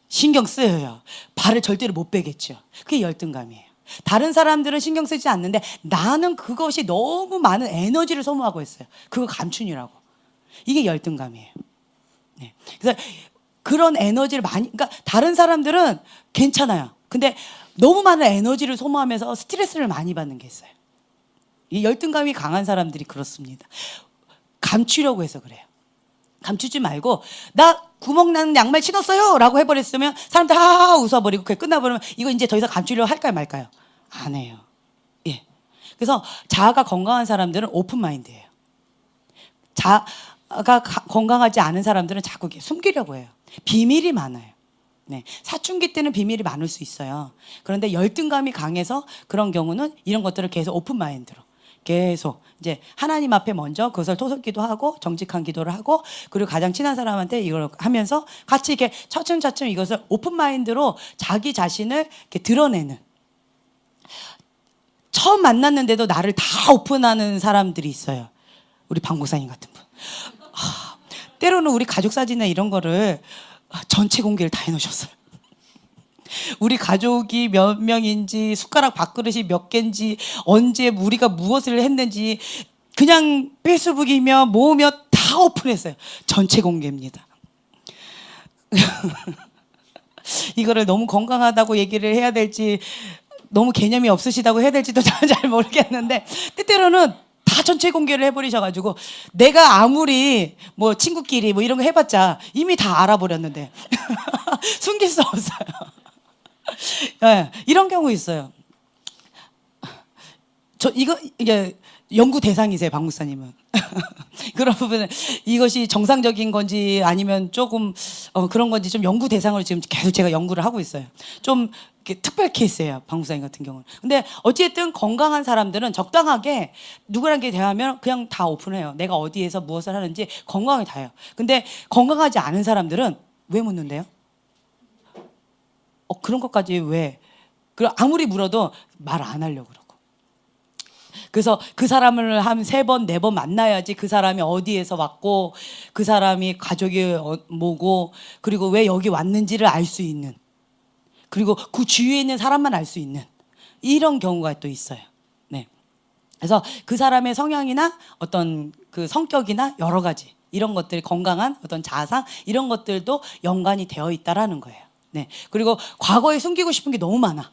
[SPEAKER 1] 신경 쓰여요. 발을 절대로 못 빼겠죠. 그게 열등감이에요. 다른 사람들은 신경 쓰지 않는데 나는 그것이 너무 많은 에너지를 소모하고 있어요. 그거 감춘이라고. 이게 열등감이에요. 네. 그래서 그런 에너지를 많이, 그러니까 다른 사람들은 괜찮아요. 근데 너무 많은 에너지를 소모하면서 스트레스를 많이 받는 게 있어요. 이 열등감이 강한 사람들이 그렇습니다. 감추려고 해서 그래요. 감추지 말고 나 구멍난 양말 신었어요 라고 해버렸으면 사람들 하하 웃어버리고 그게 끝나버리면 이거 이제 더 이상 감추려고 할까요 말까요? 안 해요. 예. 그래서 자아가 건강한 사람들은 오픈마인드예요. 자아가 건강하지 않은 사람들은 자꾸 숨기려고 해요. 비밀이 많아요. 네. 사춘기 때는 비밀이 많을 수 있어요. 그런데 열등감이 강해서 그런 경우는 이런 것들을 계속 오픈마인드로 계속 이제 하나님 앞에 먼저 그것을 토속기도 하고 정직한 기도를 하고 그리고 가장 친한 사람한테 이걸 하면서 같이 이렇게 차츰차츰 이것을 오픈마인드로 자기 자신을 이렇게 드러내는, 처음 만났는데도 나를 다 오픈하는 사람들이 있어요. 우리 방 목사님 같은 분. 때로는 우리 가족 사진이나 이런 거를 전체 공개를 다 해놓으셨어요. 우리 가족이 몇 명인지, 숟가락 밥그릇이 몇 개인지, 언제 우리가 무엇을 했는지 그냥 페이스북이며 뭐며 다 오픈했어요. 전체 공개입니다. 이거를 너무 건강하다고 얘기를 해야 될지 너무 개념이 없으시다고 해야 될지도 잘 모르겠는데 때때로는 다 전체 공개를 해버리셔가지고 내가 아무리 뭐 친구끼리 뭐 이런 거 해봤자 이미 다 알아버렸는데 숨길 수 없어요. 네, 이런 경우 있어요. 이게 연구 대상이세요, 박 목사님은. 그런 부분은 이것이 정상적인 건지 아니면 조금 그런 건지 좀 연구 대상으로 지금 계속 제가 연구를 하고 있어요. 좀 특별 케이스예요, 박 목사님 같은 경우는. 근데 어쨌든 건강한 사람들은 적당하게 누구랑 대화하면 그냥 다 오픈해요. 내가 어디에서 무엇을 하는지 건강하게 다 해요. 근데 건강하지 않은 사람들은 왜 묻는데요? 그런 것까지 왜? 그리고 아무리 물어도 말 안 하려고 그러고. 그래서 그 사람을 한 3번, 4번 만나야지 그 사람이 어디에서 왔고 그 사람이 가족이 뭐고 그리고 왜 여기 왔는지를 알 수 있는, 그리고 그 주위에 있는 사람만 알 수 있는 이런 경우가 또 있어요. 네. 그래서 그 사람의 성향이나 어떤 그 성격이나 여러 가지 이런 것들이 건강한 어떤 자아상 이런 것들도 연관이 되어 있다라는 거예요. 네. 그리고 과거에 숨기고 싶은 게 너무 많아.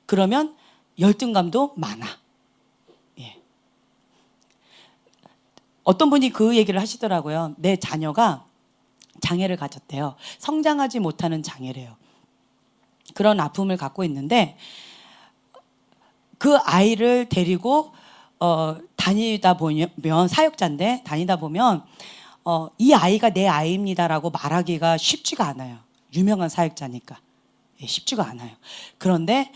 [SPEAKER 1] 그러면 열등감도 많아. 예. 어떤 분이 그 얘기를 하시더라고요. 내 자녀가 장애를 가졌대요. 성장하지 못하는 장애래요. 그런 아픔을 갖고 있는데 그 아이를 데리고 다니다 보면 사역자인데 다니다 보면 이 아이가 내 아이입니다라고 말하기가 쉽지가 않아요. 유명한 사역자니까. 예, 쉽지가 않아요. 그런데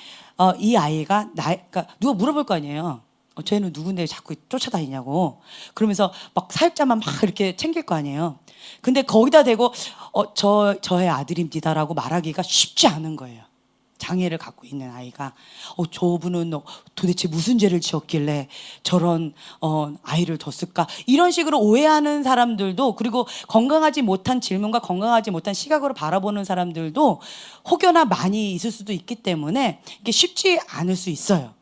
[SPEAKER 1] 이 아이가 그러니까 누가 물어볼 거 아니에요. 쟤는 누군데 자꾸 쫓아다니냐고. 그러면서 막 사역자만 막 이렇게 챙길 거 아니에요. 근데 거기다 대고 저의 아들입니다라고 말하기가 쉽지 않은 거예요. 장애를 갖고 있는 아이가 저분은 도대체 무슨 죄를 지었길래 저런 아이를 뒀을까, 이런 식으로 오해하는 사람들도, 그리고 건강하지 못한 질문과 건강하지 못한 시각으로 바라보는 사람들도 혹여나 많이 있을 수도 있기 때문에 이게 쉽지 않을 수 있어요.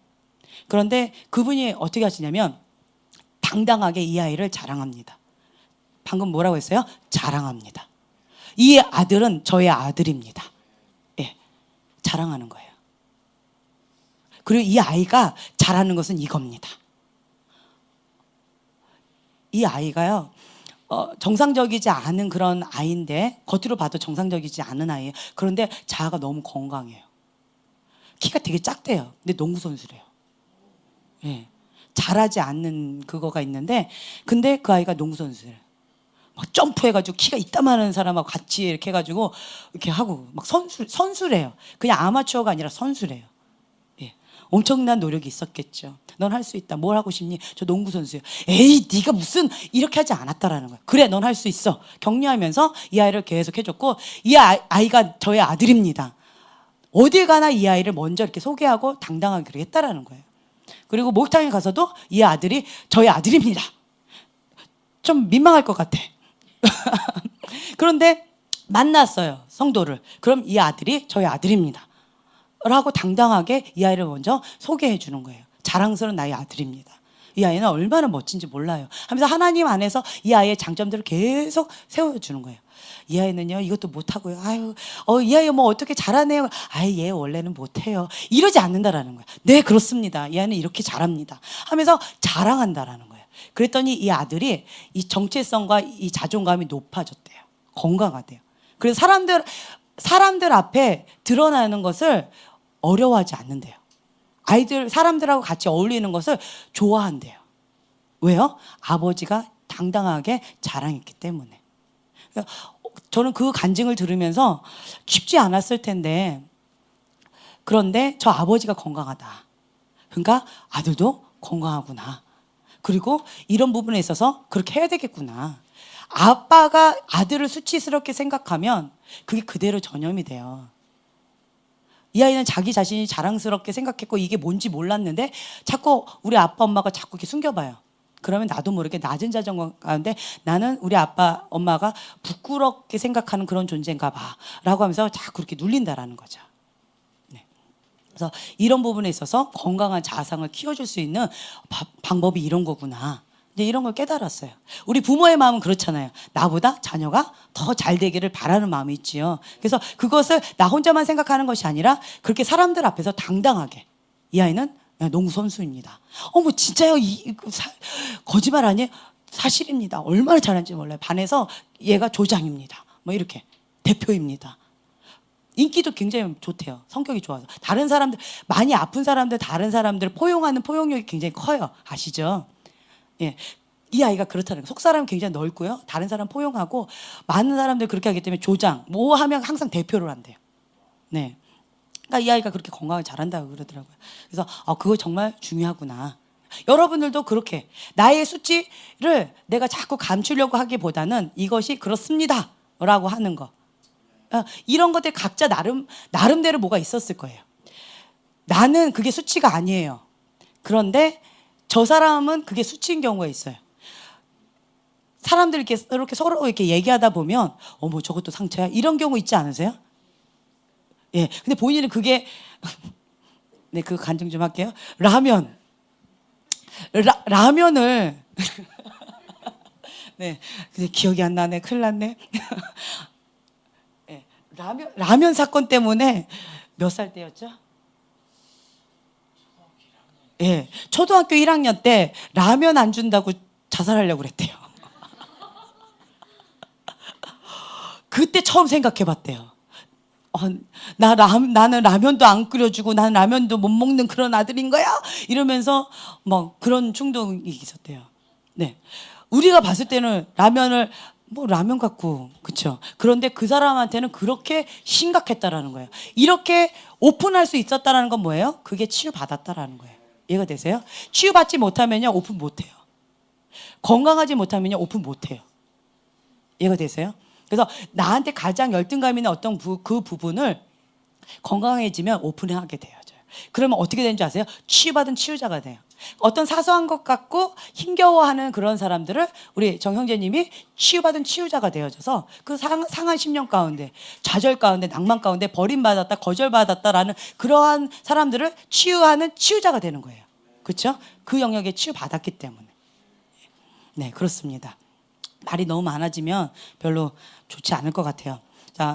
[SPEAKER 1] 그런데 그분이 어떻게 하시냐면 당당하게 이 아이를 자랑합니다. 방금 뭐라고 했어요? 자랑합니다. 이 아들은 저의 아들입니다. 자랑하는 거예요. 그리고 이 아이가 잘하는 것은 이겁니다. 이 아이가요, 정상적이지 않은 그런 아이인데, 겉으로 봐도 정상적이지 않은 아이예요. 그런데 자아가 너무 건강해요. 키가 되게 작대요. 근데 농구 선수래요. 예. 잘하지 않는 그거가 있는데, 근데 그 아이가 농구 선수래요. 막 점프해가지고 키가 이따만한 사람하고 같이 이렇게 해가지고 이렇게 하고 막 선수래요. 그냥 아마추어가 아니라 선수래요. 예. 엄청난 노력이 있었겠죠. 넌 할 수 있다. 뭘 하고 싶니? 저 농구 선수예요. 에이, 네가 무슨 이렇게 하지 않았다라는 거야. 그래, 넌 할 수 있어. 격려하면서 이 아이를 계속 해줬고, 이 아이가 저의 아들입니다. 어딜 가나 이 아이를 먼저 이렇게 소개하고 당당하게 그렇게 했다라는 거예요. 그리고 목욕탕에 가서도 이 아들이 저희 아들입니다. 좀 민망할 것 같아. 그런데 만났어요, 성도를. 그럼 이 아들이 저희 아들입니다 라고 당당하게 이 아이를 먼저 소개해 주는 거예요. 자랑스러운 나의 아들입니다. 이 아이는 얼마나 멋진지 몰라요 하면서 하나님 안에서 이 아이의 장점들을 계속 세워주는 거예요. 이 아이는요 이것도 못하고요, 아유 이 아이 뭐 어떻게 잘하네요, 아이 얘 원래는 못해요, 이러지 않는다라는 거예요. 네 그렇습니다, 이 아이는 이렇게 잘합니다 하면서 자랑한다라는 거예요. 그랬더니 이 아들이 이 정체성과 이 자존감이 높아졌대요. 건강하대요. 그래서 사람들 앞에 드러나는 것을 어려워하지 않는데요. 아이들 사람들하고 같이 어울리는 것을 좋아한대요. 왜요? 아버지가 당당하게 자랑했기 때문에. 저는 그 간증을 들으면서 쉽지 않았을 텐데, 그런데 저 아버지가 건강하다, 그러니까 아들도 건강하구나, 그리고 이런 부분에 있어서 그렇게 해야 되겠구나. 아빠가 아들을 수치스럽게 생각하면 그게 그대로 전염이 돼요. 이 아이는 자기 자신이 자랑스럽게 생각했고 이게 뭔지 몰랐는데 자꾸 우리 아빠 엄마가 자꾸 이렇게 숨겨봐요. 그러면 나도 모르게 낮은 자존감 가운데 나는 우리 아빠 엄마가 부끄럽게 생각하는 그런 존재인가 봐 라고 하면서 자꾸 그렇게 눌린다라는 거죠. 네. 그래서 이런 부분에 있어서 건강한 자아상을 키워줄 수 있는 방법이 이런 거구나, 이제 이런 걸 깨달았어요. 우리 부모의 마음은 그렇잖아요. 나보다 자녀가 더 잘 되기를 바라는 마음이 있지요. 그래서 그것을 나 혼자만 생각하는 것이 아니라 그렇게 사람들 앞에서 당당하게, 이 아이는 농구 선수입니다. 어머 진짜요? 거짓말 아니에요? 사실입니다. 얼마나 잘하는지 몰라요. 반에서 얘가 조장입니다. 뭐 이렇게 대표입니다. 인기도 굉장히 좋대요. 성격이 좋아서. 다른 사람들, 많이 아픈 사람들, 다른 사람들 포용하는 포용력이 굉장히 커요. 아시죠? 예. 이 아이가 그렇다는 거예요. 속 사람은 굉장히 넓고요, 다른 사람 포용하고, 많은 사람들 그렇게 하기 때문에 조장 뭐 하면 항상 대표를 한대요. 네. 그러니까 이 아이가 그렇게 건강을 잘한다고 그러더라고요. 그래서 그거 정말 중요하구나. 여러분들도 그렇게 나의 수치를 내가 자꾸 감추려고 하기보다는 이것이 그렇습니다 라고 하는 거, 이런 것들 각자 나름대로 뭐가 있었을 거예요. 나는 그게 수치가 아니에요. 그런데 저 사람은 그게 수치인 경우가 있어요. 사람들 이렇게 서로 이렇게 얘기하다 보면 어머 저것도 상처야, 이런 경우 있지 않으세요? 예. 근데 본인은 그게 네, 그 간증 좀 할게요. 라면을 네, 근데 기억이 안 나네. 큰일 났네. 예. 라면 사건 때문에 몇 살 때였죠? 예. 초등학교 1학년 때 라면 안 준다고 자살하려고 그랬대요. 그때 처음 생각해 봤대요. 나는 라면도 안 끓여주고 나는 라면도 못 먹는 그런 아들인 거야? 이러면서 막 그런 충동이 있었대요. 네. 우리가 봤을 때는 라면을 뭐 라면 갖고, 그쵸? 그런데 그 사람한테는 그렇게 심각했다라는 거예요. 이렇게 오픈할 수 있었다라는 건 뭐예요? 그게 치유받았다라는 거예요. 이해가 되세요? 치유받지 못하면요 오픈 못해요. 건강하지 못하면요 오픈 못해요. 이해가 되세요? 그래서 나한테 가장 열등감 있는 어떤 그 부분을 건강해지면 오픈하게 되어져요. 그러면 어떻게 되는지 아세요? 치유받은 치유자가 돼요. 어떤 사소한 것 같고 힘겨워하는 그런 사람들을 우리 정 형제님이 치유받은 치유자가 되어져서 그 상한 10년 가운데, 좌절 가운데, 낭만 가운데 버림받았다, 거절받았다라는 그러한 사람들을 치유하는 치유자가 되는 거예요. 그렇죠? 그 영역에 치유받았기 때문에. 네, 그렇습니다. 말이 너무 많아지면 별로 좋지 않을 것 같아요. 자.